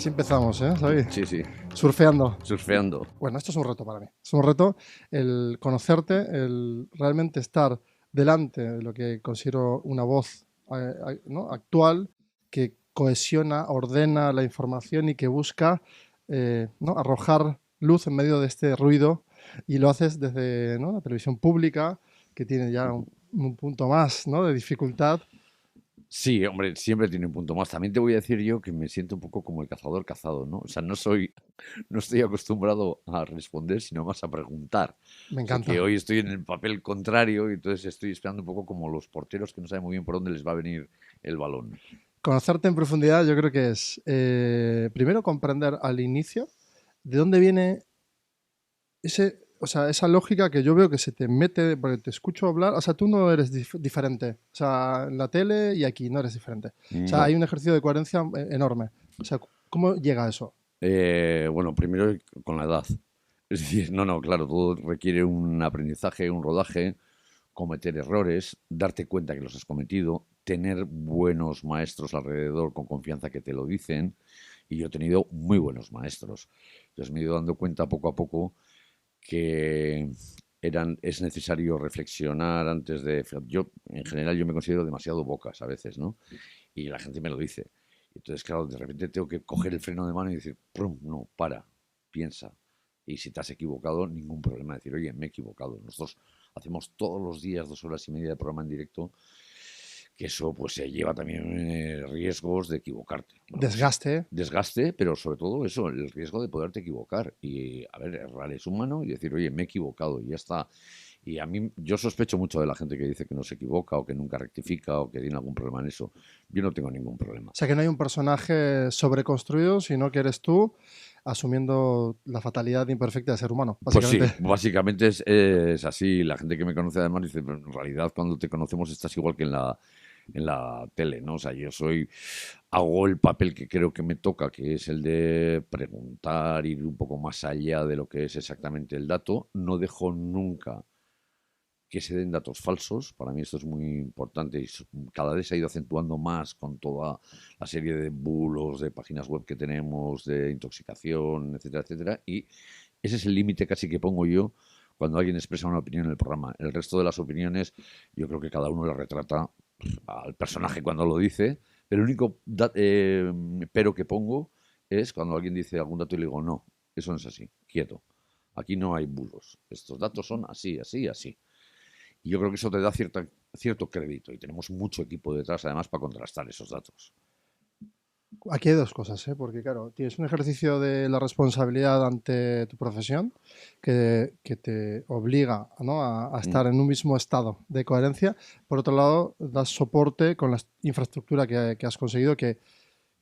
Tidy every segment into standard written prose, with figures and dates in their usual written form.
Así empezamos, ¿eh? ¿Sabes? Sí, sí, Surfeando. surfeando. Bueno, esto es un reto para mí. Es un reto el conocerte, el realmente estar delante de lo que considero una voz ¿no? actual que cohesiona, ordena la información y que busca ¿no? arrojar luz en medio de este ruido, y lo haces desde ¿no? la televisión pública, que tiene ya un punto más, ¿no? de dificultad. Sí, hombre, siempre tiene un punto más. También te voy a decir yo que me siento un poco como el cazador cazado, ¿no? O sea, no estoy acostumbrado a responder, sino más a preguntar. Me O sea, que encanta. hoy estoy en el papel contrario y entonces estoy esperando un poco como los porteros que no saben muy bien por dónde les va a venir el balón. Conocerte en profundidad yo creo que es, primero, comprender al inicio de dónde viene o sea, esa lógica que yo veo que se te mete, porque te escucho hablar. O sea, tú no eres diferente. O sea, en la tele y aquí no eres diferente. O sea, hay No. un ejercicio de coherencia enorme. O sea, ¿cómo llega a eso? Bueno, primero con la edad. Es decir, no, claro, todo requiere un aprendizaje, un rodaje, cometer errores, darte cuenta que los has cometido, tener buenos maestros alrededor con confianza que te lo dicen. Y yo he tenido muy buenos maestros. Entonces me he ido dando cuenta poco a poco que es necesario reflexionar antes de... Yo, en general, yo me considero demasiado bocas a veces, ¿no? Y la gente me lo dice. Entonces, claro, de repente tengo que coger el freno de mano y decir, ¡prum! No, para, piensa. Y si te has equivocado, ningún problema. Decir, oye, me he equivocado. Nosotros hacemos todos los días 2 horas y media de programa en directo, que eso pues se lleva también riesgos de equivocarte. Bueno, pues Desgaste. desgaste, pero sobre todo eso, el riesgo de poderte equivocar. Y, a ver, errar es humano y decir, oye, me he equivocado y ya está. Y a mí, yo sospecho mucho de la gente que dice que no se equivoca o que nunca rectifica o que tiene algún problema en eso. Yo no tengo ningún problema. O sea, que no hay un personaje sobreconstruido, sino que eres tú asumiendo la fatalidad imperfecta de ser humano, Pues sí, básicamente. básicamente es así. La gente que me conoce además dice, pero en realidad cuando te conocemos estás igual que en la tele, ¿no? O sea, hago el papel que creo que me toca, que es el de preguntar, ir un poco más allá de lo que es exactamente el dato. No dejo nunca que se den datos falsos. Para mí esto es muy importante y cada vez se ha ido acentuando más con toda la serie de bulos, de páginas web que tenemos, de intoxicación, etcétera, etcétera. Y ese es el límite casi que pongo yo cuando alguien expresa una opinión en el programa. El resto de las opiniones, yo creo que cada uno lo retrata al personaje cuando lo dice. Pero el único pero que pongo es cuando alguien dice algún dato y le digo, no, eso no es así, quieto. Aquí no hay bulos. Estos datos son así, así, así. Y yo creo que eso te da cierto crédito y tenemos mucho equipo detrás además para contrastar esos datos. Aquí hay dos cosas, ¿eh? Porque claro, tienes un ejercicio de la responsabilidad ante tu profesión que te obliga, ¿no? a Mm. estar en un mismo estado de coherencia. Por otro lado, das soporte con la infraestructura que has conseguido, que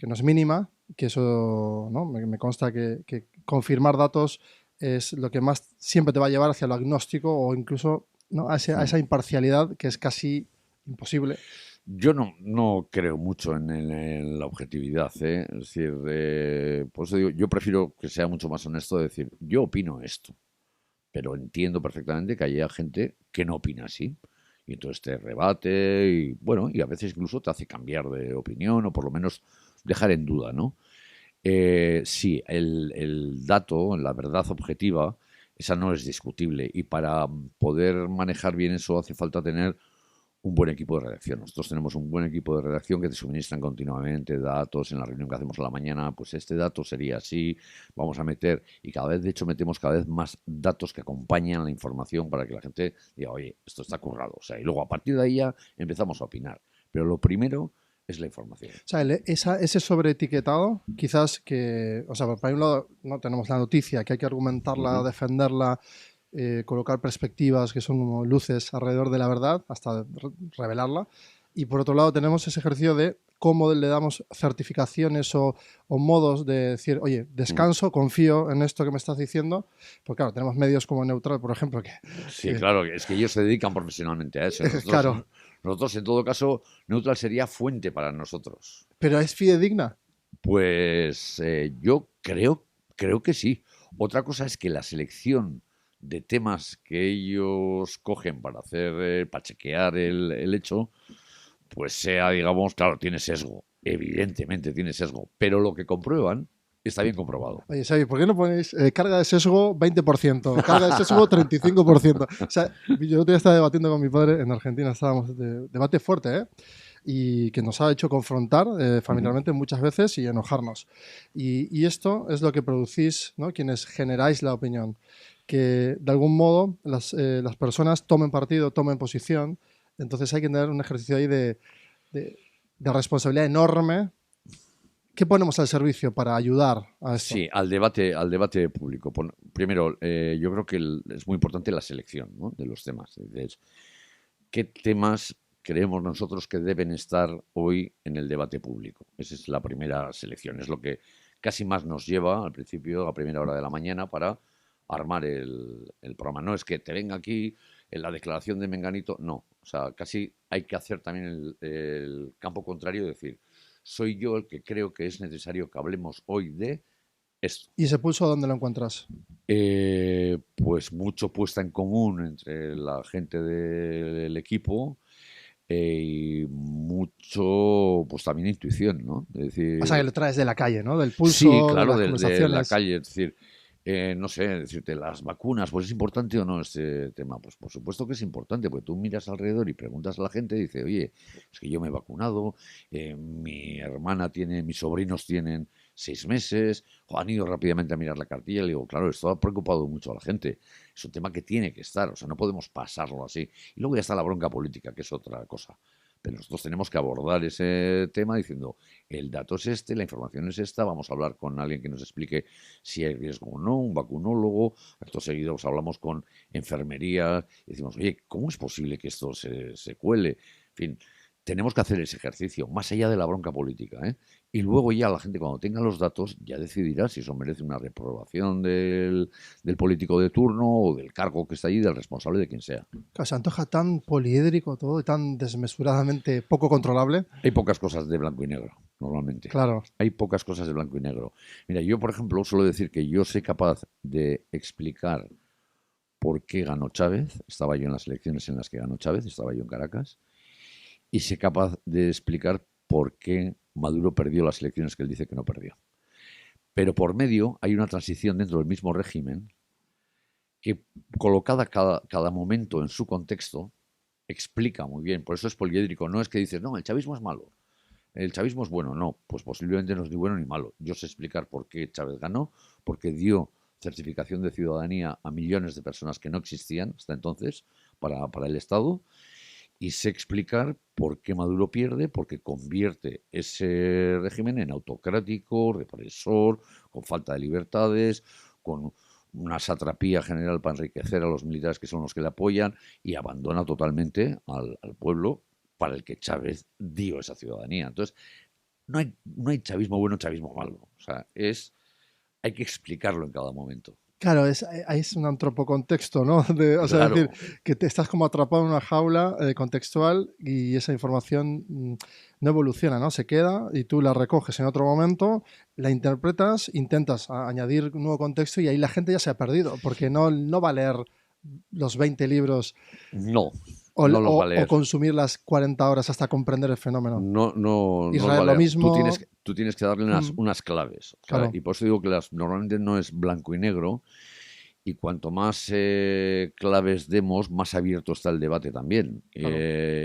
no es mínima, que eso, ¿no? Me consta que confirmar datos es lo que más siempre te va a llevar hacia lo agnóstico, o incluso, ¿no? a Mm. esa imparcialidad que es casi imposible. Yo no creo mucho en la objetividad, ¿eh? Es decir, por eso digo, yo prefiero que sea mucho más honesto de decir, yo opino esto, pero entiendo perfectamente que haya gente que no opina así. Y entonces te rebate y, bueno, y a veces incluso te hace cambiar de opinión o por lo menos dejar en duda, ¿no? Sí, el dato, la verdad objetiva, esa no es discutible. Y para poder manejar bien eso hace falta tener un buen equipo de redacción. Nosotros tenemos un buen equipo de redacción que te suministran continuamente datos en la reunión que hacemos a la mañana. Pues este dato sería así, vamos a meter, y cada vez, de hecho, metemos cada vez más datos que acompañan la información para que la gente diga, oye, esto está currado. O sea, y luego a partir de ahí ya empezamos a opinar. Pero lo primero es la información. O sea, ese sobreetiquetado, quizás que, o sea, por un lado, no tenemos la noticia, que hay que argumentarla, Ujú. defenderla, colocar perspectivas que son como luces alrededor de la verdad, hasta revelarla. Y por otro lado, tenemos ese ejercicio de cómo le damos certificaciones o modos de decir, oye, Ujú. descanso, confío en esto que me estás diciendo. Porque claro, tenemos medios como Neutral, por ejemplo, Sí, que claro, es que ellos se dedican profesionalmente a eso. claro, Nosotros, en todo caso, Neutral sería fuente para nosotros. pero es fidedigna. Pues creo que sí. Otra cosa es que la selección de temas que ellos cogen para para chequear el hecho, pues sea, digamos, claro, tiene sesgo. Evidentemente tiene sesgo. Pero lo que comprueban Está bien comprobado. Oye, Xavi, ¿por qué no ponéis carga de sesgo 20%, carga de sesgo 35%? O sea, yo otro día estaba debatiendo con mi padre en Argentina, estábamos de debate fuerte, ¿eh? Y que nos ha hecho confrontar familiarmente muchas veces y enojarnos. Y esto es lo que producís, ¿no? Quienes generáis la opinión. Que de algún modo las personas tomen partido, tomen posición. Entonces hay que tener un ejercicio ahí de, de responsabilidad enorme. ¿Qué ponemos al servicio para ayudar a esto? Sí, al debate público. Primero, yo creo que es muy importante la selección, ¿no?, de los temas. ¿Qué temas creemos nosotros que deben estar hoy en el debate público? Esa es la primera selección. Es lo que casi más nos lleva al principio, a primera hora de la mañana, para armar el programa. No es que te venga aquí en la declaración de Menganito, no. O sea, casi hay que hacer también el campo contrario, decir, soy yo el que creo que es necesario que hablemos hoy de esto. ¿Y ese pulso dónde lo encuentras? Pues mucho puesta en común entre la gente del equipo y mucho, pues también intuición, ¿no? Es O sea, decir, que lo traes de la calle, ¿no? Del sí, pulso, de claro, las de la conversaciones. calle, es decir, no sé, decirte, las vacunas, pues es importante o no este tema. Pues por supuesto que es importante, porque tú miras alrededor y preguntas a la gente y dice, oye, es que yo me he vacunado, mi hermana tiene, mis sobrinos tienen 6 meses, o han ido rápidamente a mirar la cartilla y le digo, claro, esto ha preocupado mucho a la gente. Es un tema que tiene que estar, o sea, no podemos pasarlo así. Y luego ya está la bronca política, que es otra cosa. Pero nosotros tenemos que abordar ese tema diciendo, el dato es este, la información es esta, vamos a hablar con alguien que nos explique si hay riesgo o no, un vacunólogo, acto seguido hablamos con enfermería y decimos, oye, ¿cómo es posible que esto se cuele? En fin, tenemos que hacer ese ejercicio, más allá de la bronca política, ¿eh? Y luego ya la gente, cuando tenga los datos, ya decidirá si eso merece una reprobación del político de turno o del cargo que está allí, del responsable de quien sea. Claro, se antoja tan poliédrico todo y tan desmesuradamente poco controlable. Hay pocas cosas de blanco y negro, normalmente. Claro. Hay pocas cosas de blanco y negro. Mira, yo, por ejemplo, suelo decir que yo soy capaz de explicar por qué ganó Chávez. Estaba yo en las elecciones en las que ganó Chávez, estaba yo en Caracas. Y soy capaz de explicar por qué Maduro perdió las elecciones que él dice que no perdió. Pero por medio hay una transición dentro del mismo régimen que, colocada cada momento en su contexto, explica muy bien. Por eso es poliédrico. No es que dices, no, el chavismo es malo, el chavismo es bueno. No, pues posiblemente no es ni bueno ni malo. Yo sé explicar por qué Chávez ganó, porque dio certificación de ciudadanía a millones de personas que no existían hasta entonces para el Estado, y sé explicar por qué Maduro pierde, porque convierte ese régimen en autocrático, represor, con falta de libertades, con una satrapía general para enriquecer a los militares que son los que le apoyan, y abandona totalmente al pueblo para el que Chávez dio esa ciudadanía. Entonces, no hay chavismo bueno, chavismo malo. O sea, hay que explicarlo en cada momento. Claro, es un antropocontexto, ¿no? O sea, es decir, Claro, que te estás como atrapado en una jaula contextual y esa información no evoluciona, ¿no? Se queda y tú la recoges en otro momento, la interpretas, intentas añadir un nuevo contexto y ahí la gente ya se ha perdido, porque no va a leer los 20 libros no, o, no los va a o leer. consumir las 40 horas hasta comprender el fenómeno. No, no, no os va Israel a lo leer. Tú tienes, mismo, tú tienes que darle unas claves. O sea, claro. y por eso digo que normalmente no es blanco y negro. Y cuanto más claves demos, más abierto está el debate también. Claro.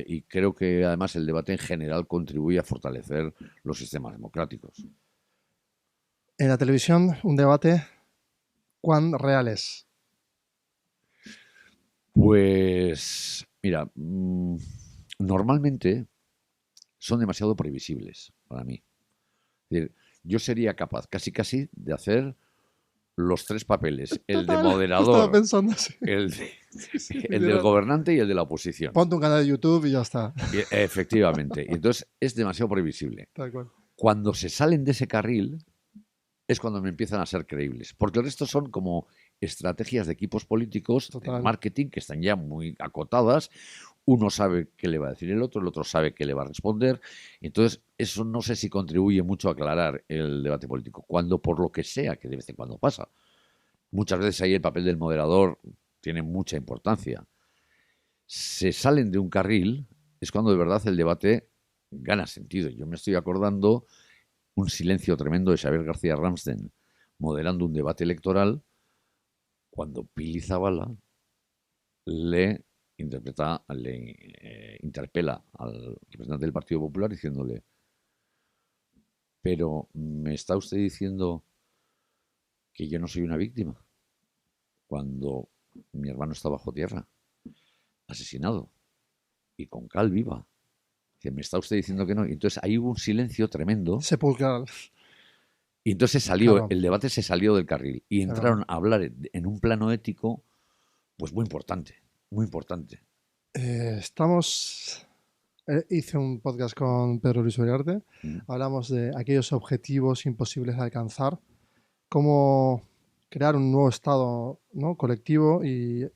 Y creo que además el debate en general contribuye a fortalecer los sistemas democráticos. En la televisión, un debate, ¿cuán real es? Pues, mira, normalmente son demasiado previsibles para mí. Es decir, yo sería capaz casi casi de hacer los tres papeles, el de Total, estaba moderador, pensando así. el, Sí, sí, el del literal. gobernante y el de la oposición. Ponte un canal de YouTube y ya está. Efectivamente. Y entonces es demasiado previsible. Tal cual. Cuando se salen de ese carril es cuando me empiezan a ser creíbles. Porque el resto son como estrategias de equipos políticos, de Total. marketing, que están ya muy acotadas. Uno sabe qué le va a decir el otro sabe qué le va a responder. Entonces, eso no sé si contribuye mucho a aclarar el debate político. Cuando, por lo que sea, que de vez en cuando pasa, muchas veces ahí el papel del moderador tiene mucha importancia. Se salen de un carril, es cuando de verdad el debate gana sentido. Yo me estoy acordando un silencio tremendo de Xavier García Ramsten moderando un debate electoral cuando Pili Zabala le interpela al representante del Partido Popular diciéndole: pero ¿me está usted diciendo que yo no soy una víctima cuando mi hermano está bajo tierra, asesinado y con cal viva? ¿Me está usted diciendo que no? Y entonces ahí hubo un silencio tremendo. Sepulcral. Y entonces Claro. el debate se salió del carril y Claro. entraron a hablar en un plano ético, pues muy importante, muy importante. Hice un podcast con Pedro Luis Uriarte. Mm. Hablamos de aquellos objetivos imposibles de alcanzar, cómo crear un nuevo estado, ¿no?, colectivo y,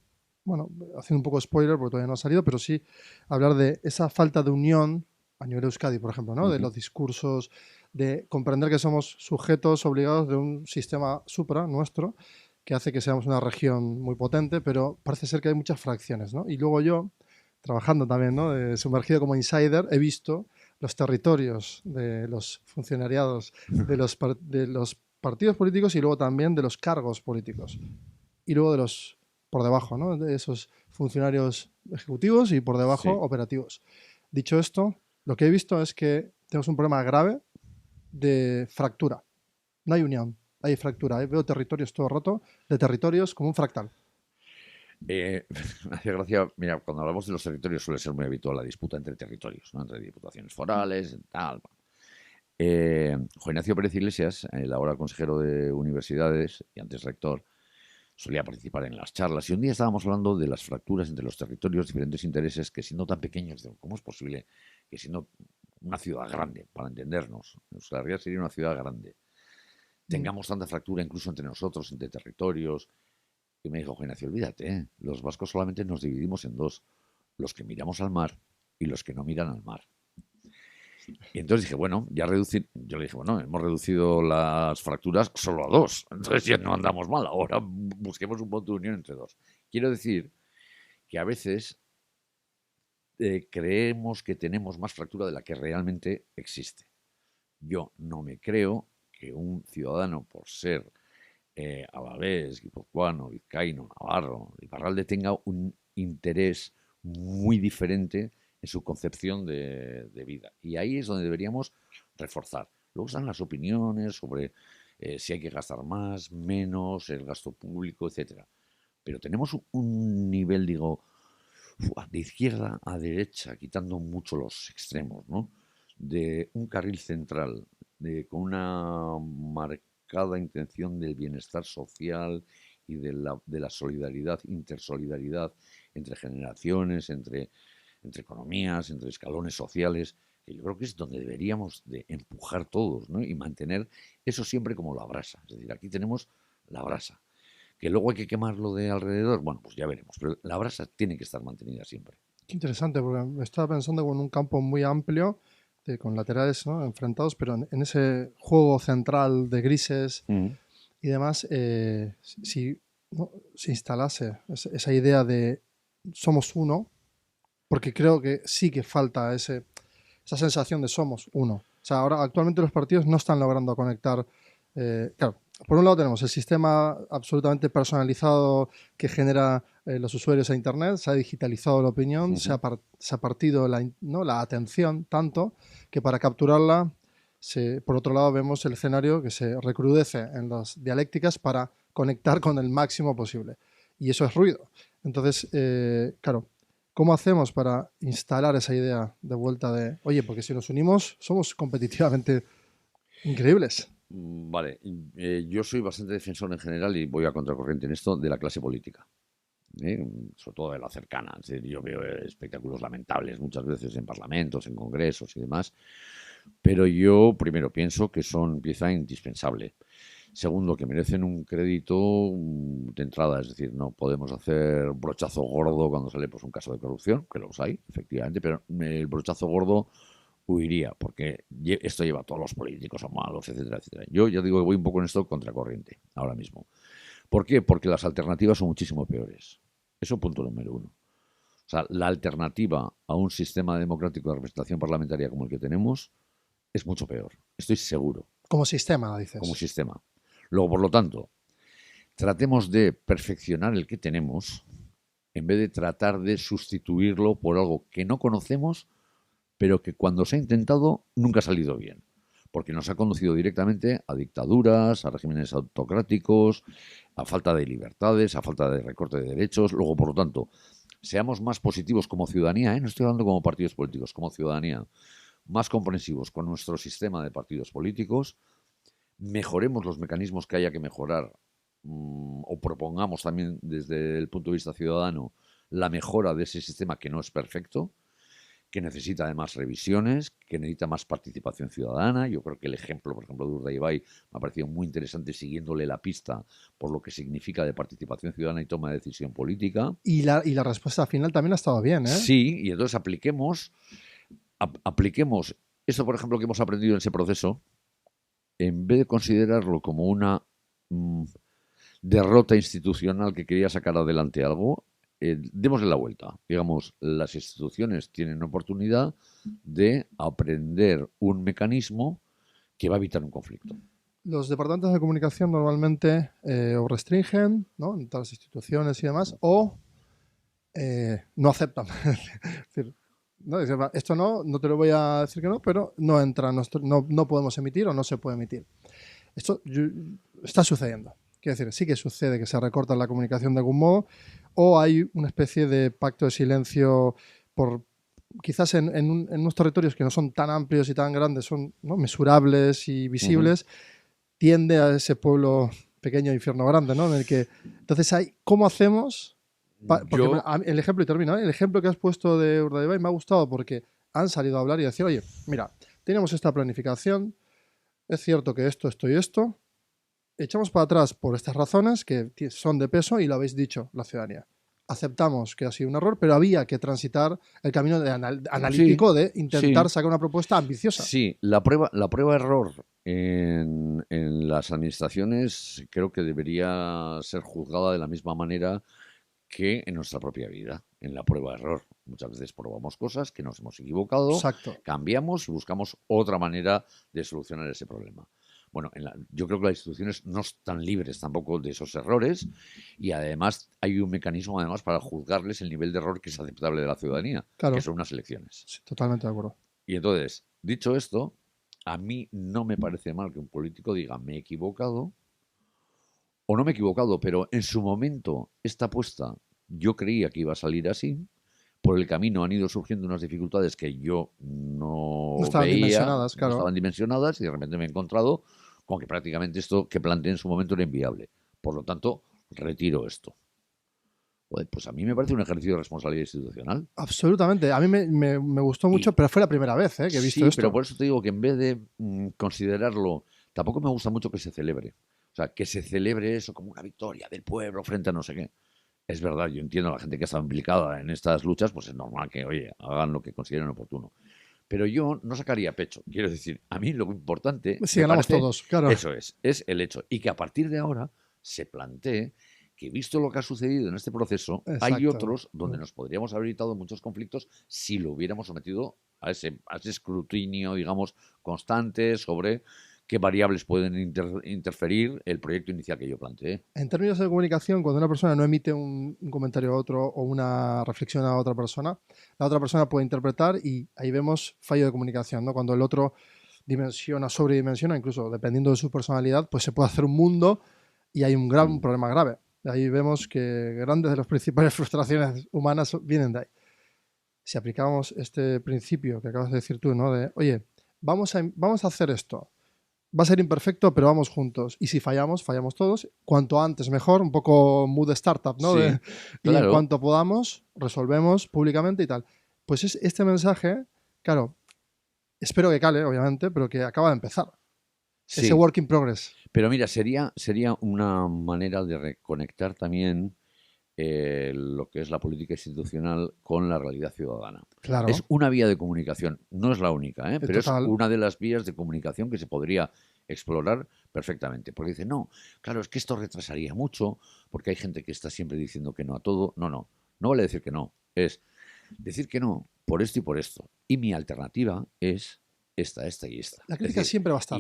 bueno, haciendo un poco de spoiler porque todavía no ha salido, pero sí hablar de esa falta de unión a nivel de Euskadi, por ejemplo, ¿no? De los discursos, de comprender que somos sujetos obligados de un sistema supra nuestro que hace que seamos una región muy potente, pero parece ser que hay muchas fracciones, ¿no? Y luego yo, trabajando también, ¿no?, sumergido como insider, he visto los territorios de los funcionariados de los partidos políticos y luego también de los cargos políticos. Y luego de los por debajo, ¿no?, de esos funcionarios ejecutivos y por debajo Sí. operativos. Dicho esto, lo que he visto es que tenemos un problema grave de fractura. No hay unión, hay fractura. Veo territorios todo roto, de territorios como un fractal. Me hace gracia, mira, cuando hablamos de los territorios suele ser muy habitual la disputa entre territorios, ¿no? Entre diputaciones forales, tal. Juan Ignacio Pérez Iglesias, el ahora consejero de universidades y antes rector, solía participar en las charlas y un día estábamos hablando de las fracturas entre los territorios, diferentes intereses que siendo tan pequeños, ¿cómo es posible que siendo una ciudad grande, para entendernos, Euskal Herria sería una ciudad grande, tengamos tanta fractura incluso entre nosotros, entre territorios? Y me dijo: Juan Ignacio, olvídate, los vascos solamente nos dividimos en dos, los que miramos al mar y los que no miran al mar. Y entonces dije, bueno, yo le dije, bueno, hemos reducido las fracturas solo a dos, entonces ya no andamos mal, ahora busquemos un punto de unión entre dos. Quiero decir que a veces creemos que tenemos más fractura de la que realmente existe. Yo no me creo que un ciudadano, por ser alavés, guipuzcoano, vizcaíno, navarro, Iparralde, tenga un interés muy diferente en su concepción de vida. Y ahí es donde deberíamos reforzar. Luego están las opiniones sobre si hay que gastar más, menos, el gasto público, etcétera. Pero tenemos un nivel, digo, de izquierda a derecha, quitando mucho los extremos, ¿no? De un carril central, con una marcada intención del bienestar social y de la solidaridad, intersolidaridad entre generaciones, entre economías, entre escalones sociales, que yo creo que es donde deberíamos de empujar todos, ¿no? Y mantener eso siempre como la brasa. Es decir, aquí tenemos la brasa. Que luego hay que quemarlo de alrededor, bueno, pues ya veremos. Pero la brasa tiene que estar mantenida siempre. Qué interesante, porque me estaba pensando en un campo muy amplio, con laterales, ¿no?, enfrentados, pero en ese juego central de grises y demás, si ¿no?, se instalase esa idea de somos uno, porque creo que sí que falta esa sensación de somos uno. O sea, ahora actualmente los partidos no están logrando conectar. Claro, por un lado tenemos el sistema absolutamente personalizado que genera los usuarios a Internet, se ha digitalizado la opinión, se ha partido la atención tanto que para capturarla, por otro lado vemos el escenario que se recrudece en las dialécticas para conectar con el máximo posible. Y eso es ruido. Entonces, claro, ¿cómo hacemos para instalar esa idea de vuelta de, oye, porque si nos unimos somos competitivamente increíbles? Vale, yo soy bastante defensor en general y voy a contracorriente en esto de la clase política, sobre todo de la cercana. Es decir, yo veo espectáculos lamentables muchas veces en parlamentos, en congresos y demás, pero yo primero pienso que son pieza indispensable. Segundo, que merecen un crédito de entrada, es decir, no podemos hacer brochazo gordo cuando sale pues, un caso de corrupción, que los hay, efectivamente, pero el brochazo gordo huiría, porque esto lleva a todos los políticos a malos, etcétera, etcétera. Yo ya digo que voy un poco en esto contracorriente ahora mismo. ¿Por qué? Porque las alternativas son muchísimo peores. Eso punto número uno. O sea, la alternativa a un sistema democrático de representación parlamentaria como el que tenemos es mucho peor. Estoy seguro, Como sistema, como dices. sistema. Luego, por lo tanto, tratemos de perfeccionar el que tenemos en vez de tratar de sustituirlo por algo que no conocemos, pero que cuando se ha intentado nunca ha salido bien. Porque nos ha conducido directamente a dictaduras, a regímenes autocráticos, a falta de libertades, a falta de recorte de derechos. Luego, por lo tanto, seamos más positivos como ciudadanía, ¿eh? No estoy hablando como partidos políticos, como ciudadanía, más comprensivos con nuestro sistema de partidos políticos, mejoremos los mecanismos que haya que mejorar, o propongamos también desde el punto de vista ciudadano la mejora de ese sistema que no es perfecto, que necesita además revisiones, que necesita más participación ciudadana. Yo creo que el ejemplo, por ejemplo, de Urdaibai me ha parecido muy interesante siguiéndole la pista por lo que significa de participación ciudadana y toma de decisión política. Y la respuesta final también ha estado bien, ¿eh? Sí, y entonces apliquemos esto, por ejemplo, que hemos aprendido en ese proceso, en vez de considerarlo como una mm, derrota institucional que quería sacar adelante algo, démosle la vuelta. Digamos, las instituciones tienen oportunidad de aprender un mecanismo que va a evitar un conflicto. Los departamentos de comunicación normalmente o restringen, ¿no? En todas las instituciones y demás, o no aceptan. Es decir, ¿no? Dicen, "Va, esto no te lo voy a decir que no, pero no entra, no podemos emitir o no se puede emitir". Esto está sucediendo. Quiero decir, sí que sucede que se recorta la comunicación de algún modo, o hay una especie de pacto de silencio por quizás en unos territorios que no son tan amplios y tan grandes, son, ¿no?, mesurables y Ujú. visibles, tiende a ese pueblo pequeño infierno grande, ¿no? En el que, entonces, ¿cómo hacemos? Porque Yo, el ejemplo, y termino, ¿eh? El ejemplo que has puesto de Urdaibai me ha gustado porque han salido a hablar y decir, oye, mira, tenemos esta planificación, es cierto que esto y esto, echamos para atrás por estas razones que son de peso y lo habéis dicho la ciudadanía. Aceptamos que ha sido un error, pero había que transitar el camino sí, analítico de intentar sí, sacar una propuesta ambiciosa. sí. La prueba error en las administraciones creo que debería ser juzgada de la misma manera que en nuestra propia vida, en la prueba de error. Muchas veces probamos cosas que nos hemos equivocado, Exacto. cambiamos y buscamos otra manera de solucionar ese problema. Bueno, yo creo que las instituciones no están libres tampoco de esos errores y además hay un mecanismo además para juzgarles el nivel de error que es aceptable de la ciudadanía, que Claro. son unas elecciones. Sí, totalmente de acuerdo. Y entonces, dicho esto, a mí no me parece mal que un político diga me he equivocado o no me he equivocado, pero en su momento esta apuesta yo creía que iba a salir así. Por el camino han ido surgiendo unas dificultades que yo No no estaban veía, dimensionadas, no claro. estaban dimensionadas y de repente me he encontrado con que prácticamente esto que planteé en su momento era inviable. Por lo tanto, retiro esto. Joder, pues a mí me parece un ejercicio de responsabilidad institucional. Absolutamente. A mí me gustó mucho, Y pero fue la primera vez que he visto sí, pero esto. por eso te digo que en vez de considerarlo, tampoco me gusta mucho que se celebre. O sea, que se celebre eso como una victoria del pueblo frente a no sé qué. Es verdad, yo entiendo a la gente que está implicada en estas luchas, pues es normal que, oye, hagan lo que consideren oportuno. Pero yo no sacaría pecho. Quiero decir, a mí lo importante, Si me ganamos parece, todos, claro. eso es el hecho. Y que a partir de ahora se plantee que, visto lo que ha sucedido en este proceso, hay Exacto. otros donde nos podríamos haber evitado muchos conflictos si lo hubiéramos sometido a ese escrutinio, digamos, constante sobre qué variables pueden interferir el proyecto inicial que yo planteé. En términos de comunicación, cuando una persona no emite un comentario a otro o una reflexión a otra persona, la otra persona puede interpretar y ahí vemos fallo de comunicación, ¿no? Cuando el otro dimensiona, sobredimensiona, incluso dependiendo de su personalidad, pues se puede hacer un mundo y hay un problema grave. Ahí vemos que grandes de las principales frustraciones humanas vienen de ahí. Si aplicamos este principio que acabas de decir tú, ¿no? De, oye, vamos a hacer esto. Va a ser imperfecto, pero vamos juntos. Y si fallamos, fallamos todos. Cuanto antes, mejor. Un poco mood startup, ¿no? Sí, Y en claro. cuanto podamos, resolvemos públicamente y tal. Pues este mensaje, claro, espero que cale, obviamente, pero que acaba de empezar. Ese Sí, work in progress. pero mira, sería una manera de reconectar también lo que es la política institucional con la realidad ciudadana. Es Claro, una vía de comunicación, no es la única, pero es total. una de las vías de comunicación que se podría explorar perfectamente. Porque dice, no, claro, es que esto retrasaría mucho, porque hay gente que está siempre diciendo que no a todo. No, no, no vale decir que no, es decir que no por esto y por esto. Y mi alternativa es esta y esta. La Es crítica decir, siempre va a estar.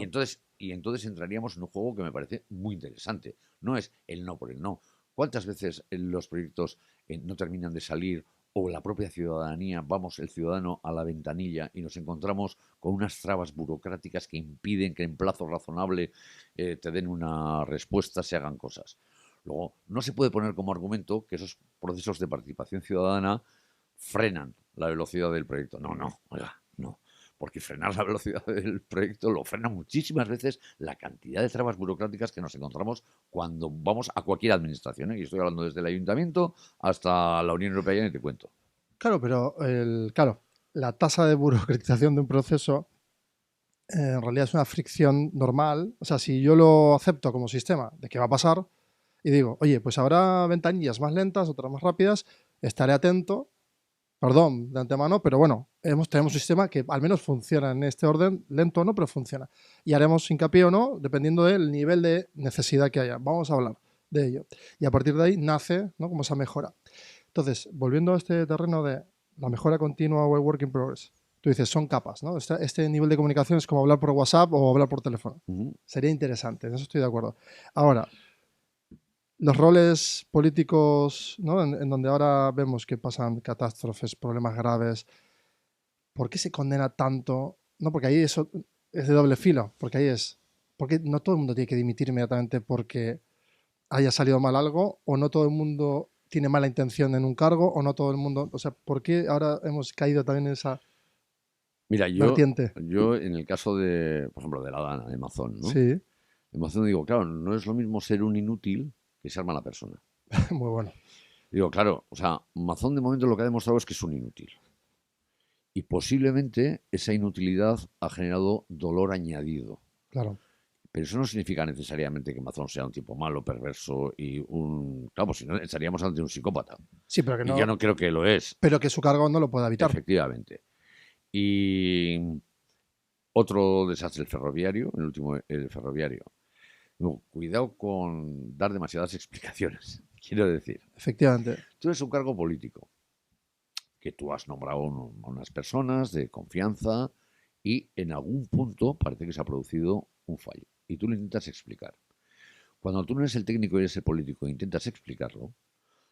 y entonces entraríamos en un juego que me parece muy interesante. No es el no por el no. ¿Cuántas veces los proyectos no terminan de salir o la propia ciudadanía, vamos el ciudadano a la ventanilla y nos encontramos con unas trabas burocráticas que impiden que en plazo razonable te den una respuesta, se hagan cosas? Luego, no se puede poner como argumento que esos procesos de participación ciudadana frenan la velocidad del proyecto. No, no, oiga, no. Porque frenar la velocidad del proyecto lo frena muchísimas veces la cantidad de trabas burocráticas que nos encontramos cuando vamos a cualquier administración, ¿eh? Y estoy hablando desde el ayuntamiento hasta la Unión Europea, y te cuento. Claro, pero claro, la tasa de burocratización de un proceso en realidad es una fricción normal. O sea, si yo lo acepto como sistema de qué va a pasar y digo, oye, pues habrá ventanillas más lentas, otras más rápidas, estaré atento, perdón de antemano, pero bueno, tenemos un sistema que al menos funciona en este orden, lento o no, pero funciona. Y haremos hincapié o no, dependiendo del nivel de necesidad que haya. Vamos a hablar de ello. Y a partir de ahí nace, ¿no?, como esa mejora. Entonces, volviendo a este terreno de la mejora continua o el work in progress, tú dices, son capas, ¿no? Este nivel de comunicación es como hablar por WhatsApp o hablar por teléfono. Sería interesante, en eso estoy de acuerdo. Ahora, los roles políticos, ¿no?, en donde ahora vemos que pasan catástrofes, problemas graves, ¿por qué se condena tanto? No, porque ahí eso es de doble filo, porque ahí es, porque no todo el mundo tiene que dimitir inmediatamente porque haya salido mal algo, o no todo el mundo tiene mala intención en un cargo, o no todo el mundo, o sea, ¿por qué ahora hemos caído también en esa Mira, vertiente? yo en el caso de, por ejemplo, de la Dana, de Amazon, ¿no? Sí, De Amazon digo, claro, no es lo mismo ser un inútil que ser mala persona. muy bueno, Digo, claro, o sea, Amazon de momento lo que ha demostrado es que es un inútil. Y posiblemente esa inutilidad ha generado dolor añadido. claro. Pero eso no significa necesariamente que Amazon sea un tipo malo, perverso y un... Claro, pues si no, estaríamos ante un psicópata. Sí, pero que Y yo no, no creo que lo es, pero que su cargo no lo pueda evitar. efectivamente. Y otro desastre, el ferroviario, el último, el ferroviario. No, cuidado con dar demasiadas explicaciones. Quiero decir, Efectivamente. tú eres un cargo político que tú has nombrado a unas personas de confianza y en algún punto parece que se ha producido un fallo. Y tú lo intentas explicar. Cuando tú no eres el técnico y eres el político e intentas explicarlo,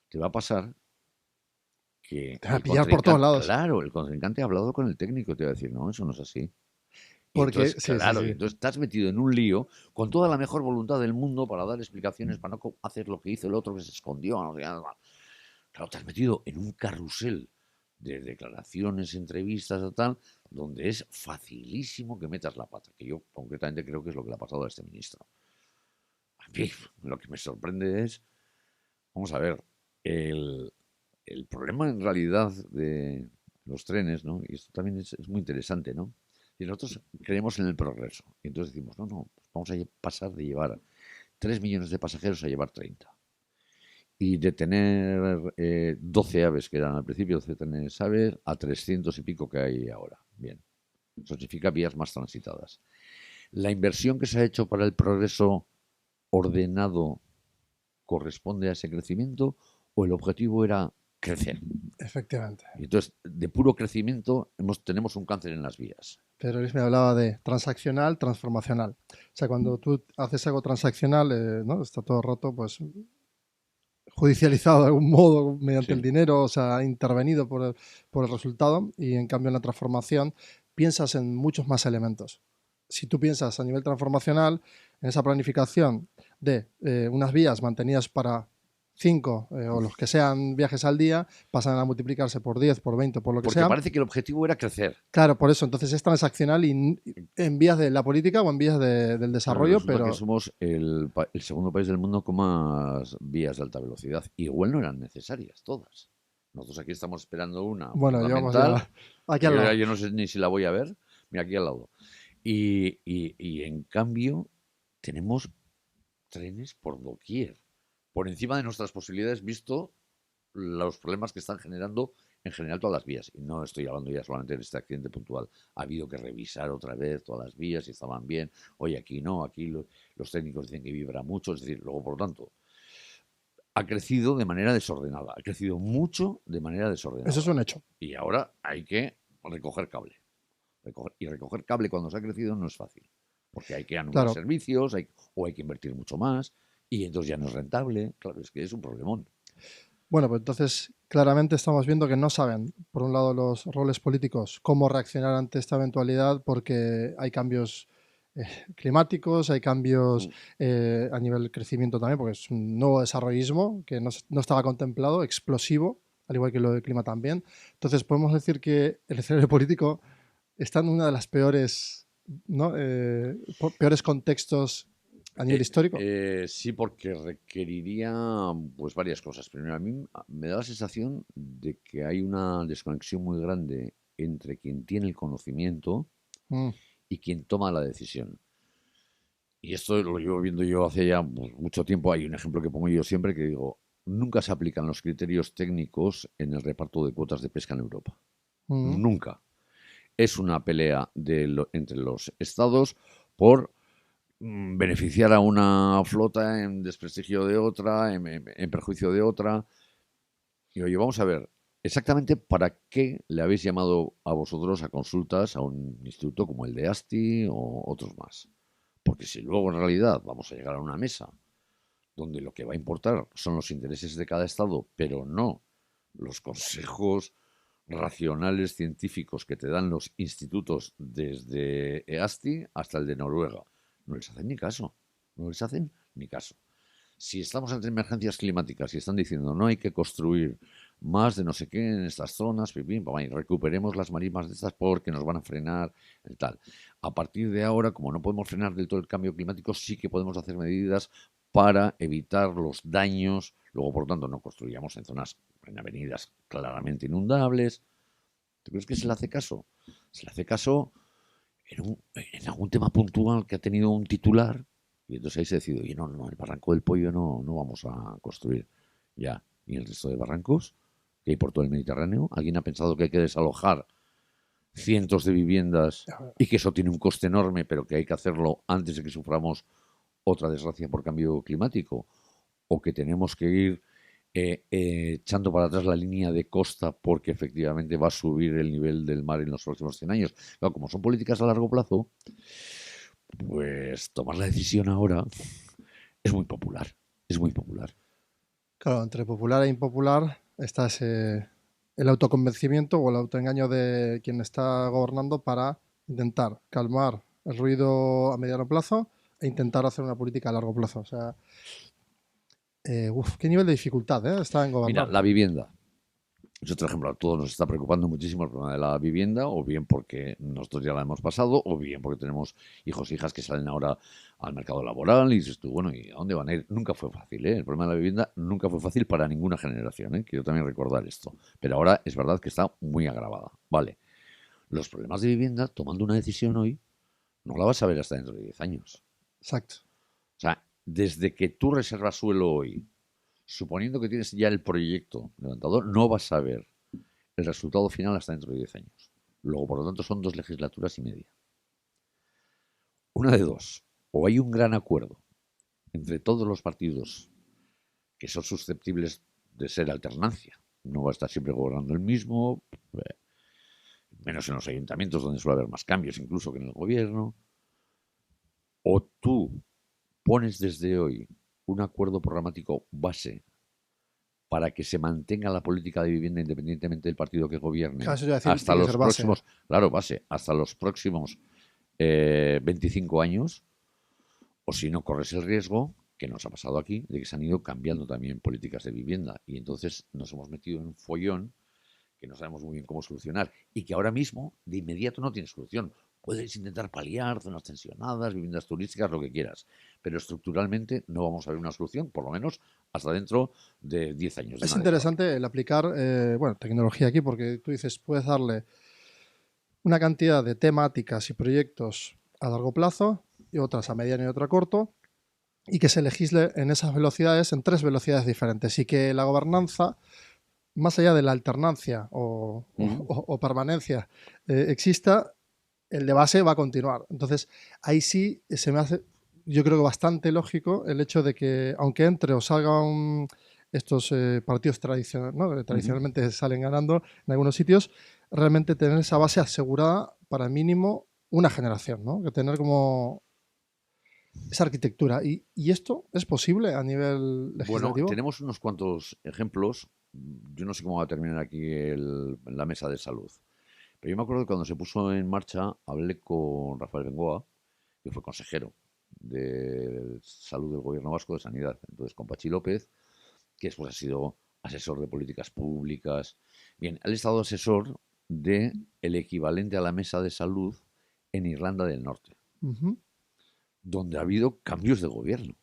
te va a pasar que Te va a el pillar por todos contrincante, lados. claro, el contrincante ha hablado con el técnico y te va a decir, no, eso no es así. Y Porque, entonces, sí, sí, claro, y sí. entonces estás metido en un lío con toda la mejor voluntad del mundo para dar explicaciones, para no hacer lo que hizo el otro que se escondió. No sé, claro, te has metido en un carrusel de declaraciones, entrevistas y tal, donde es facilísimo que metas la pata, que yo concretamente creo que es lo que le ha pasado a este ministro. A mí lo que me sorprende es, vamos a ver, el, el problema en realidad de los trenes, ¿no? Y esto también es muy interesante, ¿no? Y nosotros creemos en el progreso. Y entonces decimos, no, no, pues vamos a pasar de llevar 3 millones de pasajeros a llevar 30. Y de tener 12 aves que eran al principio, 12 trenes aves, a 300 y pico que hay ahora. Bien. Eso significa vías más transitadas. La inversión que se ha hecho para el progreso ordenado corresponde a ese crecimiento o el objetivo era crecer. Efectivamente. Y entonces, de puro crecimiento, tenemos un cáncer en las vías. Pero Luis me hablaba de transaccional, transformacional. O sea, cuando tú haces algo transaccional, ¿no?, está todo roto, pues judicializado de algún modo mediante el Sí. dinero, o sea, intervenido por el resultado, y en cambio en la transformación piensas en muchos más elementos. Si tú piensas a nivel transformacional, en esa planificación de unas vías mantenidas para 5 o los que sean viajes al día, pasan a multiplicarse por 10, por 20, por lo que Porque sea. parece que el objetivo era crecer. Claro, por eso, entonces es transaccional y en vías de la política o en vías del Claro, desarrollo, resulta que pero somos el segundo país del mundo con más vías de alta velocidad. Igual no eran necesarias todas. Nosotros aquí estamos esperando una bueno, llevamos fundamental, ya aquí que al lado. yo no sé ni si la voy a ver. Mira, aquí al lado. Y en cambio tenemos trenes por doquier, por encima de nuestras posibilidades, visto los problemas que están generando en general todas las vías. Y no estoy hablando ya solamente de este accidente puntual. Ha habido que revisar otra vez todas las vías si estaban bien. Oye, aquí no, aquí los técnicos dicen que vibra mucho. Es decir, luego, por lo tanto, ha crecido de manera desordenada. Ha crecido mucho de manera Eso es desordenada. un hecho. Y ahora hay que recoger cable. Y recoger cable cuando se ha crecido no es fácil, porque hay que anular Claro. servicios, o hay que invertir mucho más, y entonces ya no es rentable. Claro, es que es un problemón. Bueno, pues entonces claramente estamos viendo que no saben, por un lado, los roles políticos cómo reaccionar ante esta eventualidad, porque hay cambios climáticos, hay cambios Mm. a nivel de crecimiento también, porque es un nuevo desarrollismo que no estaba contemplado, explosivo, al igual que lo del clima también. Entonces podemos decir que el escenario político está en una de las peores, ¿no? Peores contextos a nivel histórico. Sí, porque requeriría pues varias cosas. Primero, a mí me da la sensación de que hay una desconexión muy grande entre quien tiene el conocimiento Mm, y quien toma la decisión. Y esto lo llevo viendo yo hace ya pues, mucho tiempo. Hay un ejemplo que pongo yo siempre que digo, nunca se aplican los criterios técnicos en el reparto de cuotas de pesca en Europa. mm. Nunca. Es una pelea entre los estados por beneficiar a una flota en desprestigio de otra, en perjuicio de otra. Y oye, vamos a ver, exactamente para qué le habéis llamado a vosotros a consultas a un instituto como el de ASTI o otros más. Porque si luego en realidad vamos a llegar a una mesa donde lo que va a importar son los intereses de cada estado, pero no los consejos racionales científicos que te dan los institutos desde EASTI hasta el de Noruega, no les hacen ni caso. No les hacen ni caso. Si estamos ante emergencias climáticas y están diciendo no hay que construir más de no sé qué en estas zonas, pipín, pam, y recuperemos las marismas de estas porque nos van a frenar el tal. A partir de ahora, como no podemos frenar del todo el cambio climático, sí que podemos hacer medidas para evitar los daños. Luego, por tanto, no construyamos en zonas, en avenidas claramente inundables. ¿Tú crees que se le hace caso? Se le hace caso en algún tema puntual que ha tenido un titular y entonces ahí se decide, oye, no, no, el Barranco del Pollo no vamos a construir ya. ¿Y el resto de barrancos que hay por todo el Mediterráneo? ¿Alguien ha pensado que hay que desalojar cientos de viviendas y que eso tiene un coste enorme, pero que hay que hacerlo antes de que suframos otra desgracia por cambio climático? ¿O que tenemos que ir echando para atrás la línea de costa porque efectivamente va a subir el nivel del mar en los próximos 100 años? Claro, como son políticas a largo plazo, pues tomar la decisión ahora es muy popular. Es muy popular. Claro, entre popular e impopular está el autoconvencimiento o el autoengaño de quien está gobernando para intentar calmar el ruido a mediano plazo e intentar hacer una política a largo plazo. O sea, qué nivel de dificultad está en Mira, gobernar. la vivienda. Es otro ejemplo. A todos nos está preocupando muchísimo el problema de la vivienda, o bien porque nosotros ya la hemos pasado, o bien porque tenemos hijos e hijas que salen ahora al mercado laboral y dices tú, bueno, ¿y a dónde van a ir? Nunca fue fácil, ¿eh? El problema de la vivienda nunca fue fácil para ninguna generación, ¿eh? Quiero también recordar esto. Pero ahora es verdad que está muy agravada. Vale. Los problemas de vivienda, tomando una decisión hoy, no la vas a ver hasta dentro de 10 años. Exacto. O sea, desde que tú reservas suelo hoy, suponiendo que tienes ya el proyecto levantado, no vas a ver el resultado final hasta dentro de 10 años. Luego, por lo tanto, son 2 legislaturas y media. Una de dos. O hay un gran acuerdo entre todos los partidos que son susceptibles de ser alternancia. No va a estar siempre gobernando el mismo, menos en los ayuntamientos donde suele haber más cambios incluso que en el gobierno. O tú pones desde hoy un acuerdo programático base para que se mantenga la política de vivienda independientemente del partido que gobierne Claro, eso iba a decir, hasta tiene que los ser base. próximos, claro, base, hasta los próximos 25 años, o si no corres el riesgo, que nos ha pasado aquí, de que se han ido cambiando también políticas de vivienda y entonces nos hemos metido en un follón que no sabemos muy bien cómo solucionar y que ahora mismo de inmediato no tiene solución. Puedes intentar paliar zonas tensionadas, viviendas turísticas, lo que quieras, pero estructuralmente no vamos a ver una solución, por lo menos hasta dentro de 10 años, de Es una década. interesante el aplicar, bueno, tecnología aquí, porque tú dices, puedes darle una cantidad de temáticas y proyectos a largo plazo y otras a mediano y otra a corto, y que se legisle en esas velocidades, en 3 velocidades diferentes, y que la gobernanza, más allá de la alternancia o permanencia, exista, el de base va a continuar. Entonces, ahí sí se me hace, yo creo que bastante lógico el hecho de que, aunque entre o salgan estos partidos tradicionales, ¿no? Que tradicionalmente salen ganando en algunos sitios, realmente tener esa base asegurada para mínimo una generación, ¿no? Que tener como esa arquitectura. ¿Y esto es posible a nivel Bueno, legislativo? tenemos unos cuantos ejemplos. Yo no sé cómo va a terminar aquí la mesa de salud. Pero yo me acuerdo que cuando se puso en marcha, hablé con Rafael Bengoa, que fue consejero de salud del gobierno vasco de sanidad. Entonces, con Pachi López, que después ha sido asesor de políticas públicas. Bien, él ha estado asesor de el equivalente a la mesa de salud en Irlanda del Norte, Ujú. donde ha habido cambios de gobierno.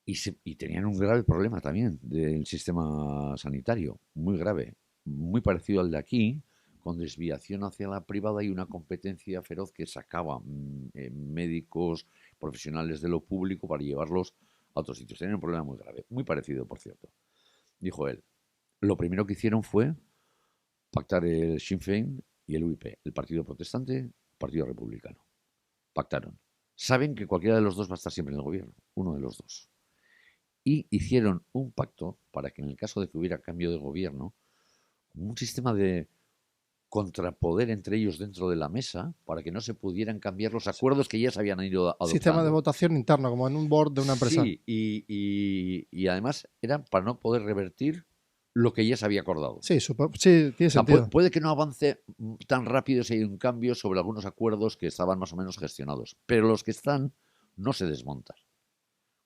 Y tenían un grave problema también del sistema sanitario, muy grave, muy parecido al de aquí, con desviación hacia la privada y una competencia feroz que sacaba médicos, profesionales de lo público para llevarlos a otros sitios. Tenían un problema muy grave, muy parecido, por cierto. Dijo él, lo primero que hicieron fue pactar el Sinn Féin y el UIP, el Partido Protestante, el Partido Republicano. Pactaron. Saben que cualquiera de los dos va a estar siempre en el gobierno, uno de los dos. Y hicieron un pacto para que en el caso de que hubiera cambio de gobierno, un sistema de contrapoder entre ellos dentro de la mesa para que no se pudieran cambiar los acuerdos que ya se habían ido Sistema de adoptando. votación interno, como en un board de una empresa. Sí, y además era para no poder revertir lo que ya se había acordado. Sí, sí, tiene O sea, sentido. puede que no avance tan rápido si hay un cambio sobre algunos acuerdos que estaban más o menos gestionados, pero los que están no se desmontan,